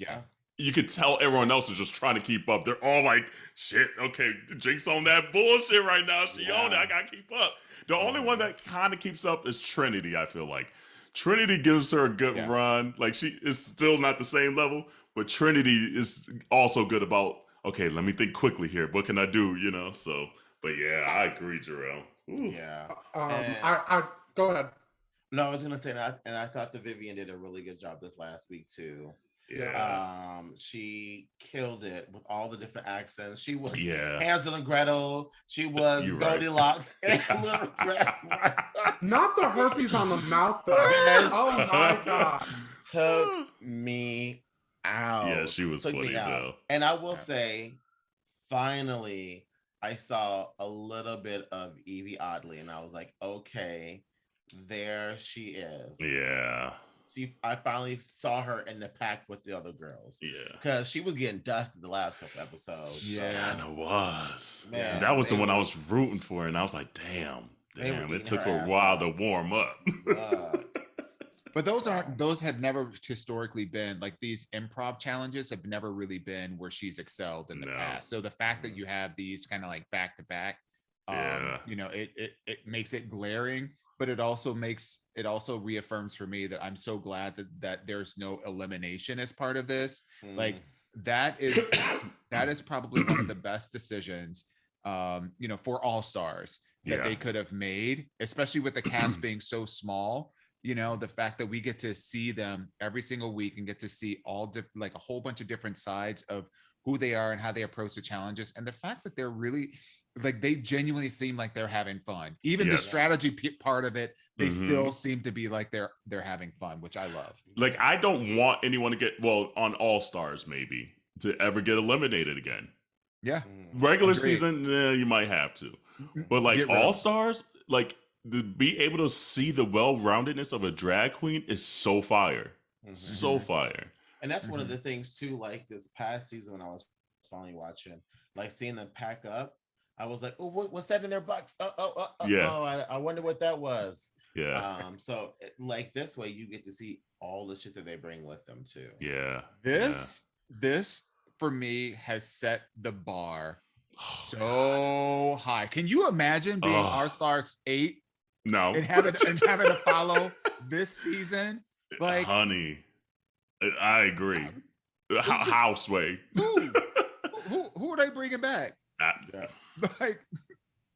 you could tell everyone else is just trying to keep up. They're all like, shit, okay, Jinx on that bullshit right now. She on it. I gotta keep up. The only one that kind of keeps up is Trinity, I feel like. Trinity gives her a good run. Like, she is still not the same level, but Trinity is also good about, okay, let me think quickly here. What can I do, you know? So, but yeah, I agree, Jarrell. Ooh. Yeah. I go ahead. No, I was gonna say that, and I thought that Vivian did a really good job this last week too. Yeah. She killed it with all the different accents. She was Hansel and Gretel. She was Goldilocks. Not the herpes on the mouth, though. Oh my God. Took me out. Yeah, she was funny as hell. And I will say, finally, I saw a little bit of Evie Oddly, and I was like, okay, there she is. Yeah. I finally saw her in the pack with the other girls. Yeah. Because she was getting dusted the last couple episodes. Yeah. Kind of was. Man, that was the one I was rooting for, and I was like, damn, it took her a while to warm up. But those have never historically been like these improv challenges have never really been where she's excelled in the past. So the fact that you have these kind of like back to back, you know, it makes it glaring, but it also reaffirms for me that I'm so glad that there's no elimination as part of this. Like that is probably one of the best decisions, you know, for All Stars that they could have made, especially with the cast being so small. You know, the fact that we get to see them every single week and get to see like a whole bunch of different sides of who they are and how they approach the challenges. And the fact that they're really like they genuinely seem like they're having fun. Even the Yes. strategy part of it, they Mhm. still seem to be like they're having fun, which I love. Like, I don't want anyone to get, well, on All Stars maybe, to ever get eliminated again. Yeah. Regular Agreed. season, you might have to. But like Get rid of All them. Stars, like to be able to see the well-roundedness of a drag queen is so fire. So fire. And that's one of the things too, like this past season when I was finally watching, like seeing them pack up, I was like, oh, what's that in their box? Yeah. I wonder what that was. Yeah. So like this way you get to see all the shit that they bring with them too. Yeah. This for me has set the bar so high. Can you imagine being All Stars 8 No. and having to follow this season? Like, honey, I agree. Houseway. Who are they bringing back?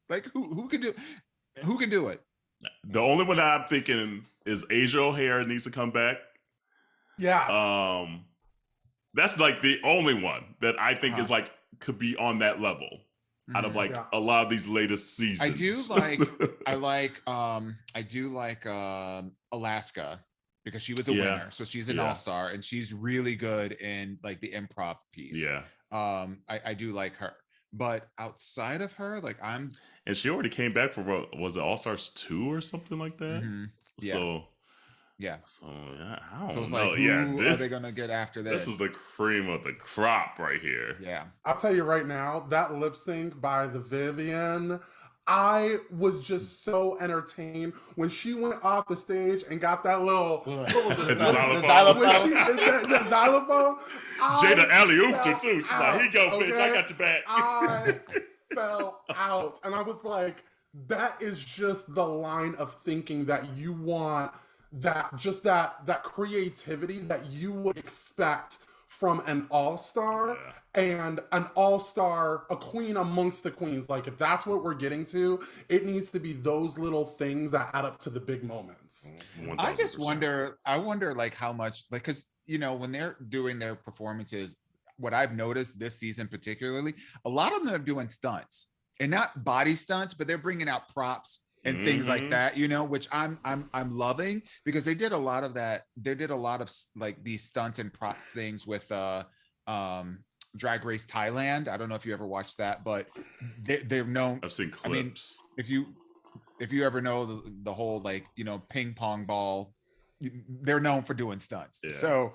Like who can do it? The only one that I'm thinking is Asia O'Hara needs to come back. Yeah. That's like the only one that I think is like could be on that level out of like a lot of these latest seasons. I do like Alaska because she was a winner, so she's an all-star and she's really good in like the improv piece. Yeah. I do like her, but outside of her, like and she already came back for was it All Stars 2 or something like that? Yeah. So yeah. So I don't so it's know. like, who are they gonna get after this? This is the cream of the crop right here. Yeah. I'll tell you right now, that lip sync by the Vivian, I was just so entertained when she went off the stage and got that little what was it? The xylophone. The xylophone. Jada alley-ooped her too. She's like, "Here you go, bitch. I got your back." I fell out, and I was like, "That is just the line of thinking that you want." That creativity that you would expect from an all-star and an all-star, a queen amongst the queens. Like, if that's what we're getting to, it needs to be those little things that add up to the big moments. 1000%. I wonder like how much, like, because when they're doing their performances, what I've noticed this season particularly, a lot of them are doing stunts, and not body stunts, but they're bringing out props and things like that, which I'm loving, because they did a lot of that. They did a lot of like these stunts and props things with Drag Race Thailand. I don't know if you ever watched that, but they're known. I've seen clips. I mean, if you ever know the whole like ping pong ball, they're known for doing stunts. Yeah. So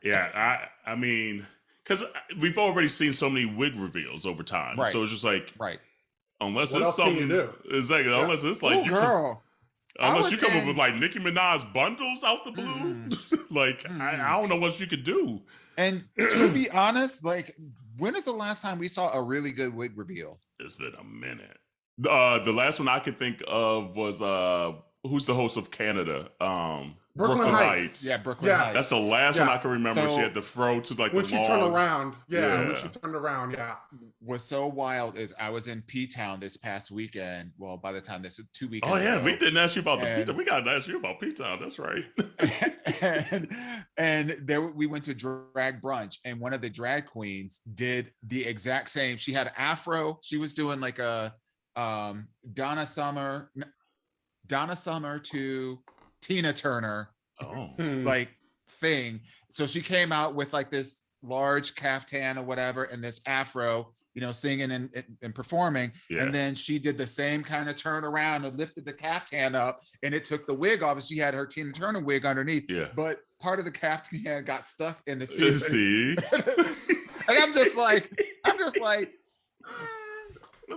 yeah, I mean, because we've already seen so many wig reveals over time, so it's just like unless what it's else something, can you do? Exactly. Yeah. Unless it's like unless you come up with like Nicki Minaj bundles out the blue, like I don't know what you could do. And to be honest, like, when is the last time we saw a really good wig reveal? It's been a minute. The last one I could think of was who's the host of Canada? Brooklyn Heights. Yeah, Brooklyn Heights. That's the last one I can remember. She had to throw to like when the she log. turned around. When she turned around. What's so wild is I was in P-Town this past weekend. Well, by the time this is 2 weekends. Oh yeah, ago, we didn't ask you about the P-Town. We got to ask you about P-Town. That's right. and there we went to drag brunch, and one of the drag queens did the exact same. She had an afro. She was doing like a Donna Summer to Tina Turner like thing. So she came out with like this large caftan or whatever and this afro, singing and performing. And then she did the same kind of turn around and lifted the caftan up, and it took the wig off, and she had her Tina Turner wig underneath. But part of the caftan got stuck in the sea. And I'm just like it's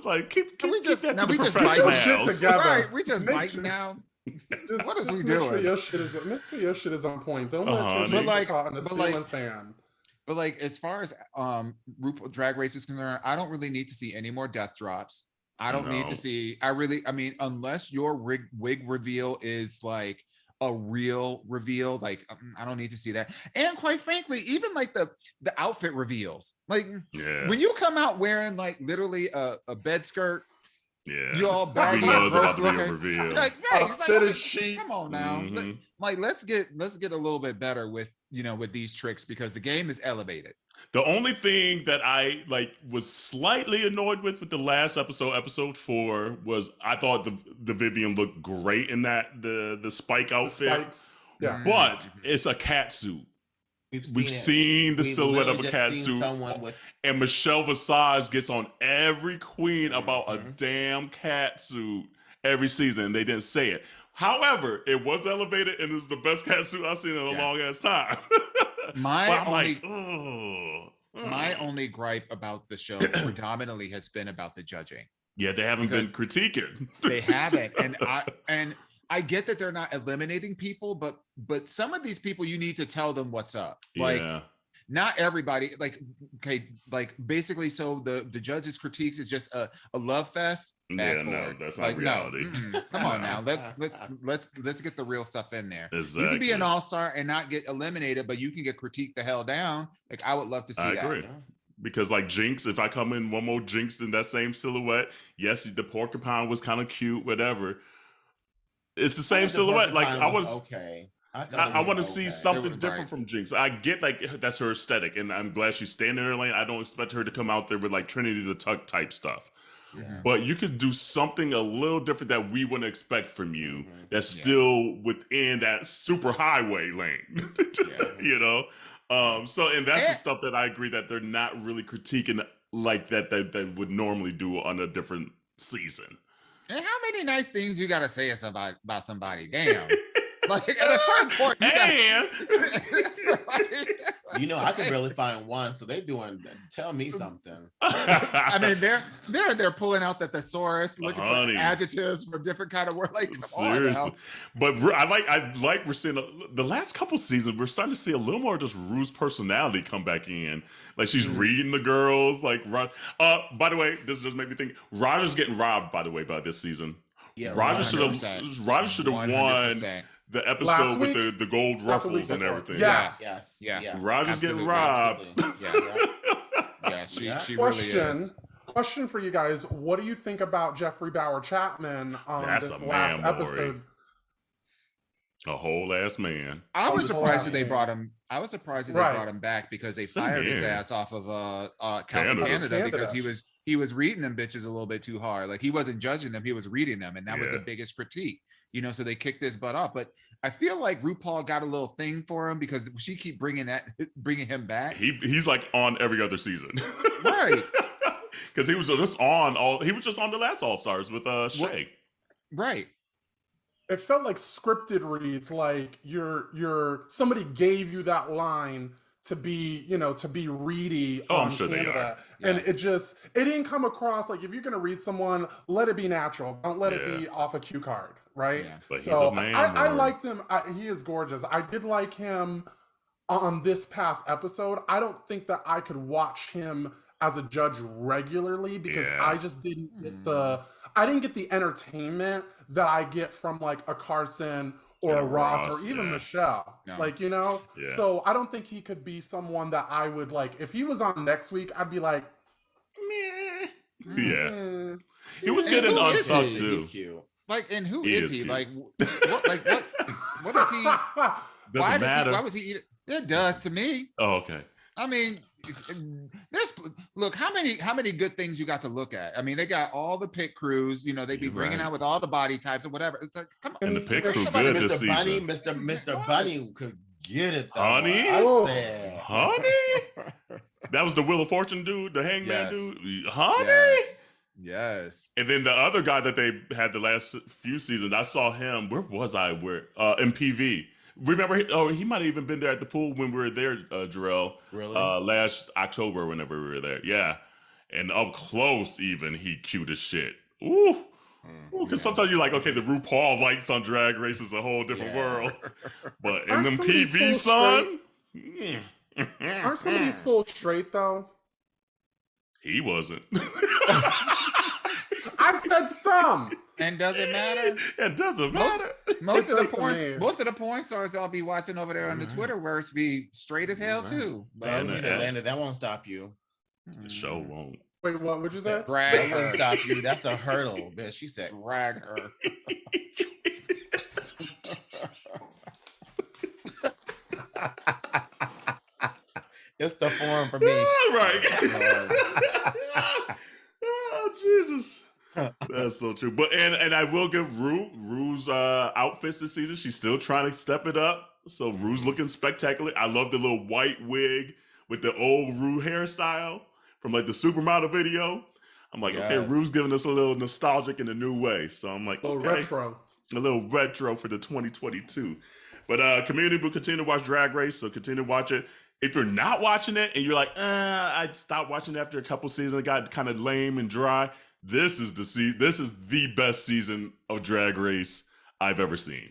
like can we just that to we the just professional bite shit together. Right, we just biting now. What is we doing? Make sure your shit is on point. Don't let your shit get caught in the ceiling fan. But like, as far as RuPaul Drag Race is concerned, I don't really need to see any more death drops. I don't need to see. I mean, unless your wig reveal is like a real reveal, like I don't need to see that. And quite frankly, even like the outfit reveals, like when you come out wearing like literally a bed skirt. You all baggy and gross looking. Like, fitted sheet. Come on now. Like, let's get a little bit better with with these tricks because the game is elevated. The only thing that I was slightly annoyed with the last episode 4, was I thought the Vivian looked great in that the spike outfit. Spikes. Yeah. But it's a cat suit. We've seen the silhouette of a cat suit, and Michelle Visage gets on every queen about a damn cat suit every season. They didn't say it. However, it was elevated, and it's the best cat suit I've seen in a long ass time. My only gripe about the show predominantly has been about the judging. Yeah, they haven't been critiquing. They haven't, and I get that they're not eliminating people, but some of these people you need to tell them what's up. Like, not everybody. Basically, so the judges' critiques is just a love fest. Yeah, no, that's not reality. No. Come on now, let's get the real stuff in there. Exactly. You can be an all-star and not get eliminated, but you can get critiqued the hell down. Like, I would love to see that. I agree. Because Jinx, if I come in one more Jinx in that same silhouette, yes, the porcupine was kind of cute, whatever. It's the same silhouette. I want to see something different from Jinx. I get that's her aesthetic, and I'm glad she's staying in her lane. I don't expect her to come out there with Trinity the Tuck type stuff. Yeah. But you could do something a little different that we wouldn't expect from you. That's still within that super highway lane. So and that's the stuff that I agree that they're not really critiquing like that they would normally do on a different season. And how many nice things you gotta say about somebody? Damn. At a certain point, I can really find one. So they're doing. Tell me something. I mean, they're pulling out the thesaurus, looking for adjectives for different kind of words. Seriously, but I like we're seeing the last couple seasons. We're starting to see a little more just Rue's personality come back in. She's reading the girls. By the way, this just made me think. Roger's getting robbed. By the way, by this season. Yeah, Roger should have won the episode with the gold ruffles and everything. Yes. Roger's getting robbed. She really is. Question for you guys: what do you think about Jeffrey Bauer Chapman on this last episode? A whole ass man. I was surprised that they brought him. I was surprised that they brought him back because they fired his ass off of Canada because he was reading them bitches a little bit too hard. He wasn't judging them, he was reading them, and that was the biggest critique. So they kicked his butt off. But I feel like RuPaul got a little thing for him because she keep bringing him back. He's on every other season, right? Because he was just on the last All Stars with Shay, right? It felt like scripted reads, you're somebody gave you that line to be reedy on Canada. And it didn't come across if you're gonna read someone, let it be natural. Don't let it be off a cue card, right? Yeah. But he's a man, I liked him. He is gorgeous. I did like him on this past episode. I don't think that I could watch him as a judge regularly because I just didn't get the entertainment that I get from a Carson or a Ross or even Michelle. No. So I don't think he could be someone that I would if he was on next week, I'd be like, meh. Yeah. He was good in Unsung too. He's cute. And who is he? What does he doesn't matter. Why was he eat it? It does to me. Oh, okay. I mean, how many good things you got to look at. I mean, they got all the pit crews. They be bringing out with all the body types or whatever. It's come on. And the pit crew good this season. Mr. Bunny could get it though. Honey. That was the Wheel of Fortune dude, the Hangman dude. Honey. Yes. And then the other guy that they had the last few seasons, I saw him. Where was I? In PV. Remember, he might have even been there at the pool when we were there, Jarrell. Really? Last October, whenever we were there. Yeah. And up close, even, he cute as shit. Ooh. Because sometimes you're okay, the RuPaul lights on Drag Race is a whole different world. But in them PV, son. Aren't some of these full straight, though? He wasn't. I said some. And does it matter? It doesn't matter. Most of the porn stars I'll be watching over there on the Twitterverse be straight as hell too. Landon, that won't stop you. The show won't. Wait, what would you say? That won't stop you. That's a hurdle, bitch. She said, drag her. It's the form for me. Right. Oh, Oh, Jesus. That's so true. But and I will give Rue's outfits this season. She's still trying to step it up. So Rue's looking spectacular. I love the little white wig with the old Rue hairstyle from like the supermodel video. I'm like, okay, Yes. Rue's giving us a little nostalgic in a new way. So I'm like, A little okay, retro. a little retro for the 2022. But community will continue to watch Drag Race, so continue to watch it. If you're not watching it and you're like, I stopped watching it after a couple seasons, it got kind of lame and dry. This is the best season of Drag Race I've ever seen.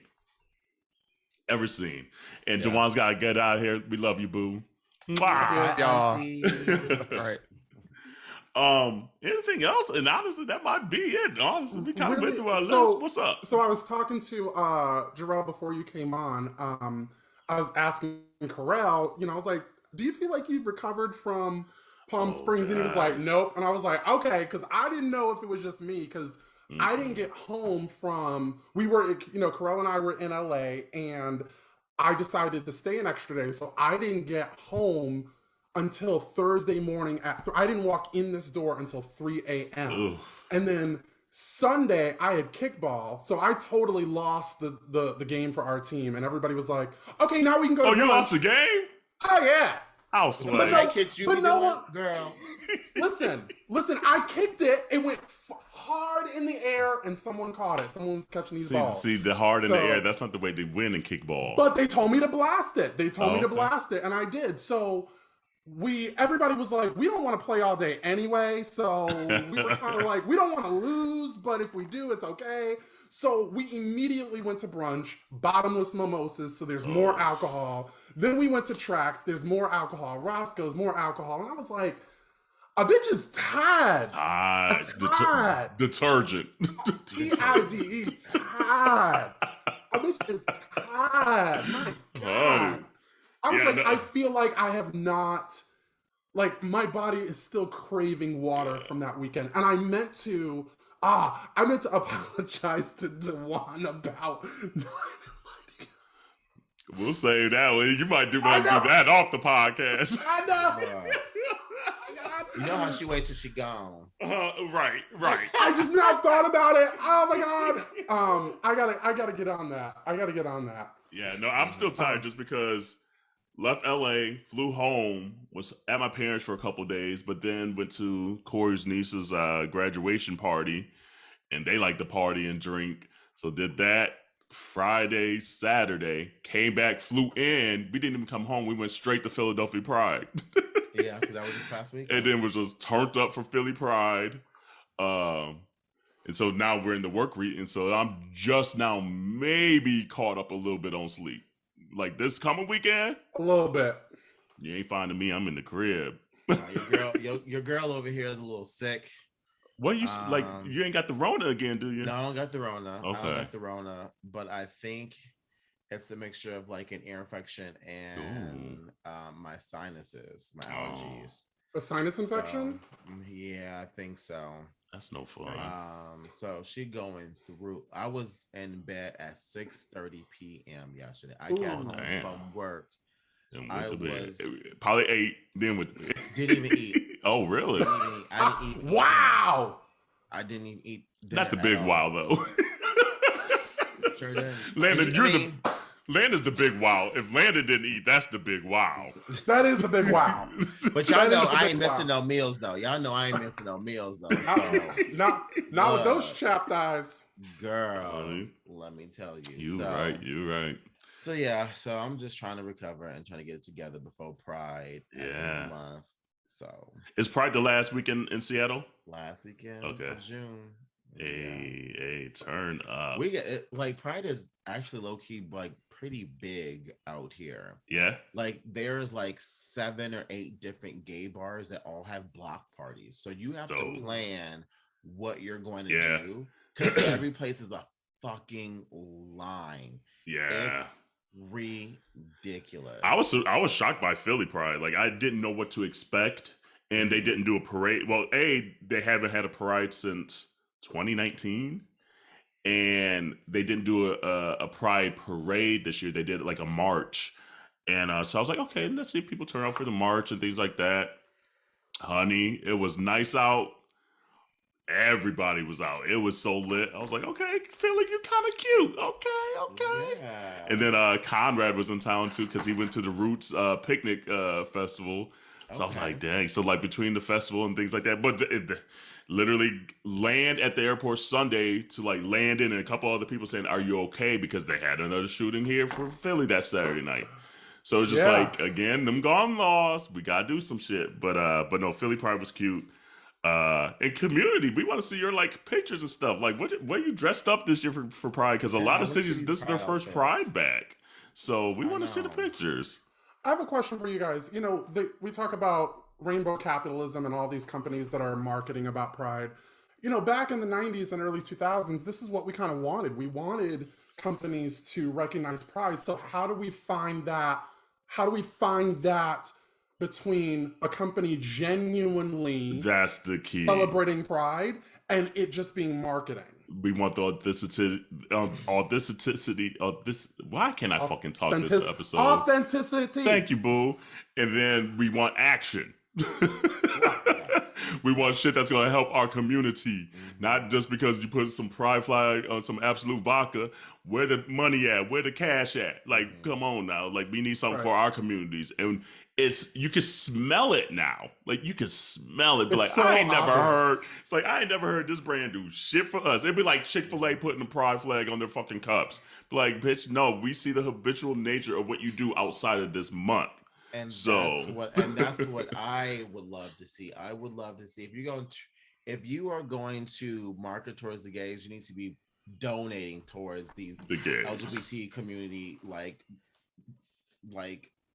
And Yeah. Jawan's got to get out of here. We love you, boo. Bye, y'all. auntie. All right. Anything else? And honestly, that might be it. Honestly, we kind of went through our So- list. What's up? So I was talking to Jarrell before you came on. I was asking Carell, I was like, do you feel like you've recovered from Palm Springs? And he was God. like, nope. And I was like, okay, because I didn't know if it was just me, because I didn't get home from, Carell and I were in LA, and I decided to stay an extra day. So I didn't get home until Thursday morning I didn't walk in this door until 3 a.m. Ugh. And then Sunday I had kickball, so I totally lost the game for our team, and everybody was like, okay, now we can go to Oh, you lunch. lost the game? Oh yeah. How But sweet. no- That kid you but be no doing, one- girl. Listen, I kicked it. It went hard in the air, and someone caught it. Someone was catching these balls. See, the hard in the So- air, that's not the way they win in kickball. But they told me to blast it. They told me to Okay. blast it, and I did. So everybody was like, we don't want to play all day anyway. So we were kind of like, we don't want to lose, but if we do, it's okay. So we immediately went to brunch, bottomless mimosas, so there's more alcohol. Then we went to Tracks, there's more alcohol. Roscoe's, more alcohol. And I was like, a bitch is tired. Tired. Tired. Detergent. T-I-D-E, tired. A bitch is tired. My God. I was Yeah, like, no. I feel like I have not, like, my body is still craving water from that weekend. And I meant to apologize to Dewan about not We'll save that one. You might do I know. that off the podcast. I know. You know how she wait till she gone. Right. I just now thought about it. Oh my God. I gotta get on that. Yeah, no, I'm still tired just because left LA, flew home, was at my parents for a couple days, but then went to Corey's niece's graduation party, and they like to party and drink. So did that Friday, Saturday, came back, flew in. We didn't even come home. We went straight to Philadelphia Pride. Yeah, because that was this past week. And then was just turned up for Philly Pride. And so now we're in the work week, and so I'm just now maybe caught up a little bit on sleep. Like this coming weekend, A little bit. you ain't finding me. I'm in the crib. Your girl over here is a little sick. What you like? You ain't got the Rona again, do you? No, I don't got the Rona. I Okay. don't got the Rona, but I think it's a mixture of like an ear infection and my sinuses, my allergies. A sinus infection? Yeah, I think so. That's no fun. So she going through. I was in bed at 6:30 p.m. yesterday. I Ooh, got home damn. from work. And I went to bed. was- Probably 8. Then with Didn't even eat. Oh, really? I didn't eat. Wow. I didn't even eat. dinner Not the at big all. wow though. Sure didn't. Landon, I mean, Landon's the big wow. If Landon didn't eat, that's the big wow. That is the big wow. But y'all That know is the I big ain't wow. missing no meals though. Y'all know I ain't missing no meals though. Not So, with those chapped eyes. girl, Honey. let me tell you. You right. So yeah, so I'm just trying to recover and trying to get it together before Pride. at the end of the Yeah. month. So Is Pride the last weekend in Seattle? last weekend Okay. of June. Yeah. Hey, turn up. We get it, like Pride is actually low key like pretty big out here. Yeah. Like there's like 7 or 8 different gay bars that all have block parties. So you have Dope. to plan what you're going to Yeah. do because every place is a fucking line. Yeah. It's ridiculous. I was shocked by Philly Pride. Like I didn't know what to expect, and they didn't do a parade. Well, they haven't had a parade since 2019, and they didn't do a Pride parade this year. They did like a march, And so I was like, okay, let's see if people turn out for the march and things like that. Honey, it was nice out. Everybody was out. It was so lit. I was like, okay, Philly, you're kind of cute. Okay, okay. Yeah. And then Conrad was in town too because he went to the Roots picnic festival. So I was like, dang. So like between the festival and things like that, but literally land at the airport Sunday to like land in, and a couple other people saying, "Are you okay?" Because they had another shooting here for Philly that Saturday night. So it's just like again, them gone laws. We gotta do some shit. But no, Philly Pride was cute. And community, we want to see your like pictures and stuff. Like what you dressed up this year for Pride? Because a lot of cities, this is their first Pride back. So we want to see the pictures. I have a question for you guys. You know, we talk about rainbow capitalism and all these companies that are marketing about Pride. You know, back in the 90s and early 2000s, this is what we kind of wanted. We wanted companies to recognize Pride. So how do we find that? How do we find that between a company genuinely that's the key celebrating Pride and it just being marketing? We want the authenticity of this. Why can't I fucking talk this episode? Authenticity. Thank you, boo. And then we want action. We want shit that's going to help our community, not just because you put some pride flag on some Absolute vodka. Where the money at? Where the cash at? Like, come on now. Like, we need something for our communities, and you can smell it now. Like, you can smell it. But like, so I ain't obvious. never heard. It's like I ain't never heard this brand do shit for us. It'd be like Chick-fil-A putting the pride flag on their fucking cups. But like, bitch, no. We see the habitual nature of what you do outside of this month. And so that's what I would love to see. I would love to see if you are going to market towards the gays, you need to be donating towards the LGBT community like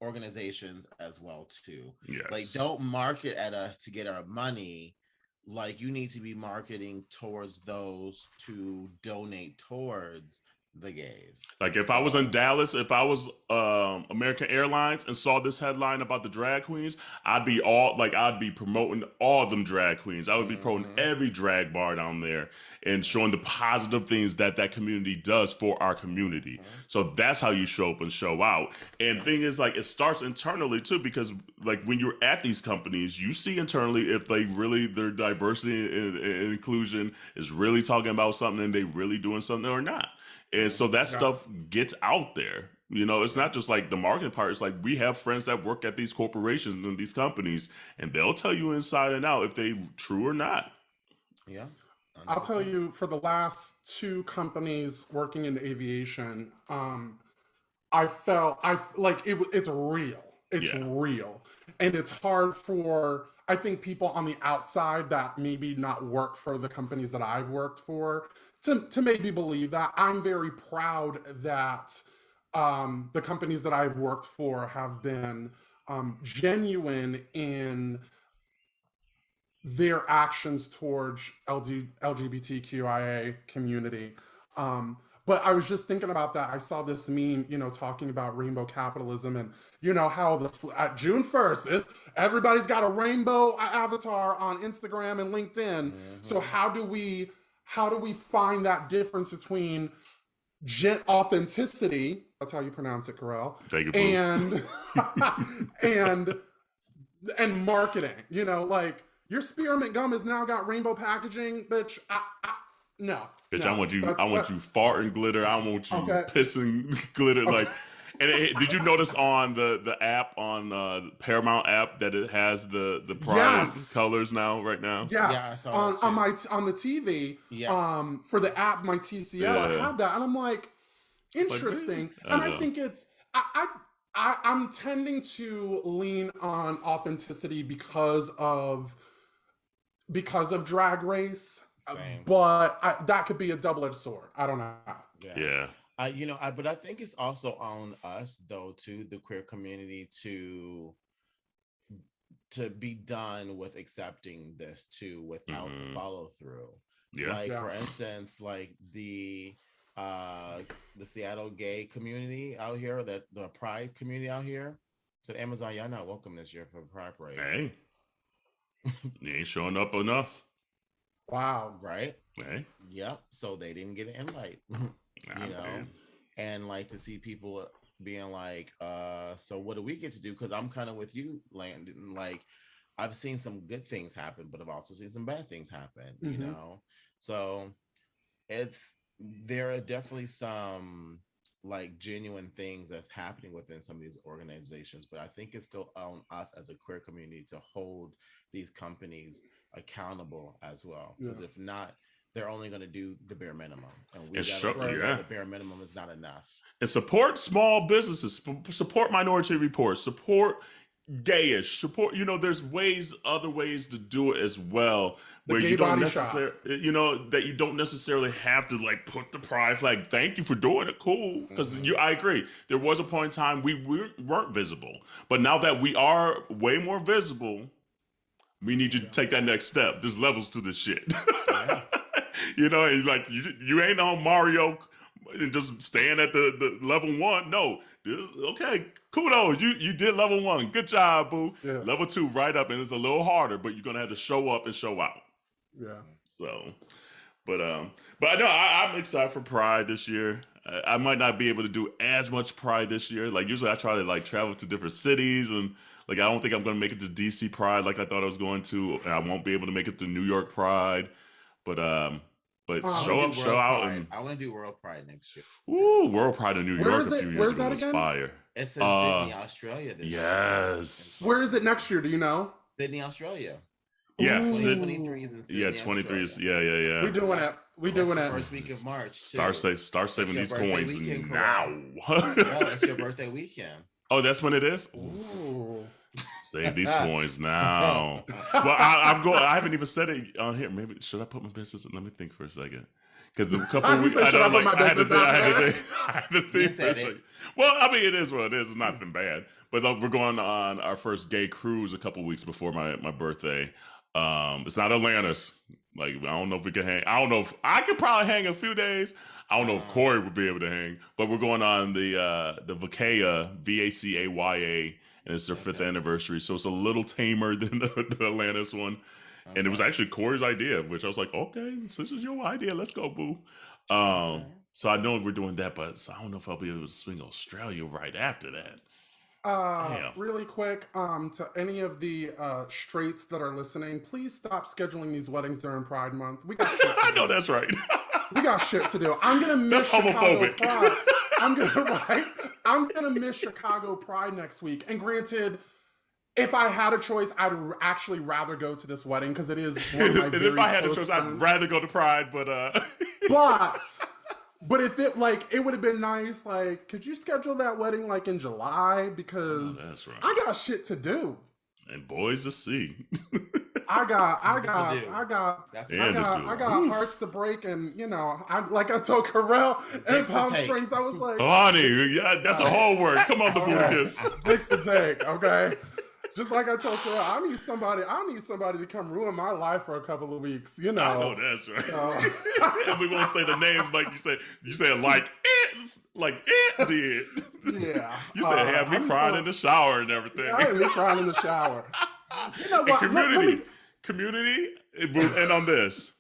organizations as well too. Yes. Like, don't market at us to get our money. Like, you need to be marketing towards those to donate towards the gays. Like if I was in Dallas, if I was American Airlines and saw this headline about the drag queens, I'd be promoting all them drag queens. I would be promoting every drag bar down there and showing the positive things that community does for our community. So that's how you show up and show out. And the thing is, like, it starts internally too, because like when you're at these companies, you see internally if they really, their diversity and inclusion is really talking about something and they really doing something or not. And so that stuff gets out there. You know, it's not just like the marketing part. It's like we have friends that work at these corporations and these companies, and they'll tell you inside and out if they true or not. Yeah. 100%. I'll tell you, for the last 2 companies working in aviation, I felt it's real. It's real. And it's hard for, I think, people on the outside that maybe not work for the companies that I've worked for to maybe believe that. I'm very proud that the companies that I've worked for have been genuine in their actions towards LGBTQIA community. But I was just thinking about that. I saw this meme, you know, talking about rainbow capitalism and, you know, how at June 1st, everybody's got a rainbow avatar on Instagram and LinkedIn. So how do we find that difference between authenticity, that's how you pronounce it, Carell, and marketing? You know, like, your spearmint gum has now got rainbow packaging, bitch. No. Bitch, no. I want you farting glitter. I want you pissing glitter. Okay. Like, and did you notice on the app, on Paramount app, that it has the Pride colors now, right now? Yes. Yeah, on the TV, for the app, my TCL, I had that, and I'm like, interesting. And I think it's I'm tending to lean on authenticity because of Drag Race. Same. But that could be a double-edged sword. I don't know. Yeah. But I think it's also on us, though, too, the queer community, to be done with accepting this too without follow through. Yeah. Like, for instance, like the Seattle gay community out here, the Pride community out here said, Amazon, y'all not welcome this year for Pride Parade. Hey, you ain't showing up enough. Wow. Right. Hey. Yep. So they didn't get an invite. You know, man. And like, to see people being like, so what do we get to do? Because I'm kind of with you, Landon. Like, I've seen some good things happen, but I've also seen some bad things happen, you know? So there are definitely some like genuine things that's happening within some of these organizations, but I think it's still on us as a queer community to hold these companies accountable as well. Because if not, they're only going to do the bare minimum, and we got to know the bare minimum is not enough. And support small businesses, support Minority Report, support gayish, support. There's other ways to do it as well, where you don't necessarily, that you don't necessarily have to like put the pride flag. Thank you for doing it, cool. Because I agree. There was a point in time we weren't visible, but now that we are way more visible, we need you to take that next step. There's levels to this shit. And like you ain't on Mario and just staying at the level 1. No, okay, kudos. You did level 1. Good job, boo. Yeah. Level 2 right up, and it's a little harder, but you're gonna have to show up and show out. Yeah. So, but I know I'm excited for Pride this year. I might not be able to do as much Pride this year. Like usually I try to like travel to different cities, and like I don't think I'm gonna make it to DC Pride like I thought I was going to. And I won't be able to make it to New York Pride, but show up, show out, and I want to do World Pride next year. Ooh, World Pride in New York a few years ago was fire. It's in Sydney, Australia. This yes. year. Where is it next year? Do you know? Sydney, Australia. Yeah, 2023 is in Sydney. Yeah, 23 is. Yeah. We're doing it. We're doing it. First week of March. Start saving these coins now. It's your birthday weekend. Oh, that's when it is. Ooh. Save these coins now. Well, I'm going. I haven't even said it on here. Maybe should I put my business? Let me think for a second. Because a couple of weeks, I had to think. Well, I mean, it is what it is. It's nothing bad. But we're going on our first gay cruise a couple of weeks before my birthday. It's not Atlantis. Like, I don't know if we can hang. I don't know if I could probably hang a few days. I don't know if Corey would be able to hang. But we're going on the Vacaya, Vacaya, and it's their 5th anniversary. So it's a little tamer than the Atlantis one. Okay. And it was actually Corey's idea, which I was like, okay, this is your idea. Let's go, boo. So I know we're doing that, but I don't know if I'll be able to swing Australia right after that. Really quick, to any of the straights that are listening, please stop scheduling these weddings during Pride Month. We got shit to do. I know that's right. We got shit to do. I'm gonna miss Chicago Pride. I'm gonna miss Chicago Pride next week. And granted, if I had a choice, I'd actually rather go to this wedding because it is one of my very if I had a choice, friends. I'd rather go to Pride, but But if it would have been nice. Like, could you schedule that wedding like in July? Because that's right. I got shit to do. And boys to see. I got hearts to break, and like I told Carell in Palm Springs, I was like, honey, yeah, that's a whole word. Come on, the Buddhist. Fix the take, okay? Just like I told Carell, I need somebody to come ruin my life for a couple of weeks. I know that's right. And we won't say the name like you say. You say it like it did. Yeah. You said have me crying in the shower and everything. Yeah, I had me crying in the shower. You know what? Community, and on this.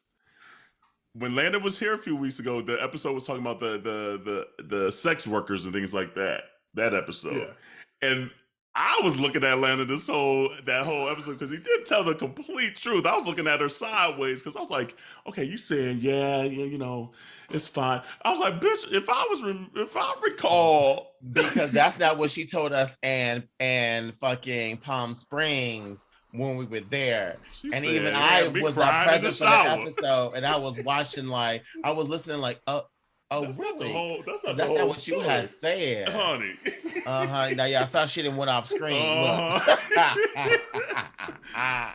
When Landon was here a few weeks ago, the episode was talking about the sex workers and things like that. That episode, and I was looking at Landon that whole episode because he did tell the complete truth. I was looking at her sideways because I was like, okay, you saying yeah, it's fine. I was like, bitch, if I recall, because that's not what she told us and fucking Palm Springs when we were there. And even I was not present for that episode, and I was watching I was listening that's really? That's not what you had said, honey. Now y'all saw shit and went off screen.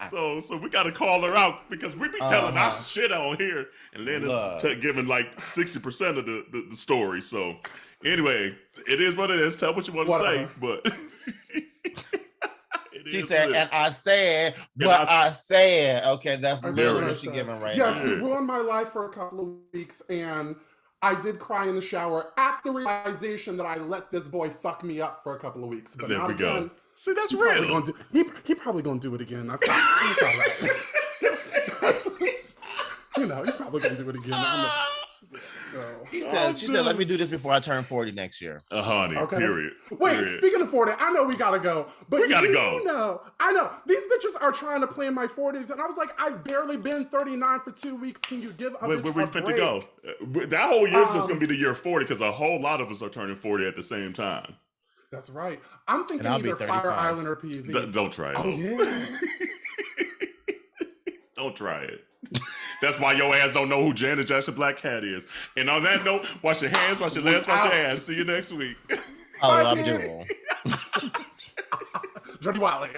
So we got to call her out because we be telling our shit on here, and then it's giving like 60% of the story. So anyway, it is what it is. Tell what you want to say, but. She said, and I said, but I said, okay, that's literally what she's giving right now. Yes, he ruined my life for a couple of weeks, and I did cry in the shower at the realization that I let this boy fuck me up for a couple of weeks. But there we again. Go. See, that's real. He probably gonna do it again. He's probably gonna do it again. She said, let me do this before I turn 40 next year. Honey, Okay. period. Wait, Period. speaking of 40, I know we gotta go. But We gotta go. No, I know. These bitches are trying to plan my 40s. And I was like, I've barely been 39 for 2 weeks. Can you give a bitch we a fit break? to go. That whole year's just going to be the year 40 because a whole lot of us are turning 40 at the same time. That's right. I'm thinking I'll be either 35. Fire Island or PV. Don't try it. Oh, yeah. Don't try it. That's why your ass don't know who Janet Jackson Black Cat is. And on that note, wash your hands, wash your legs, wash your ass. See you next week. I love you. Jody Wiley.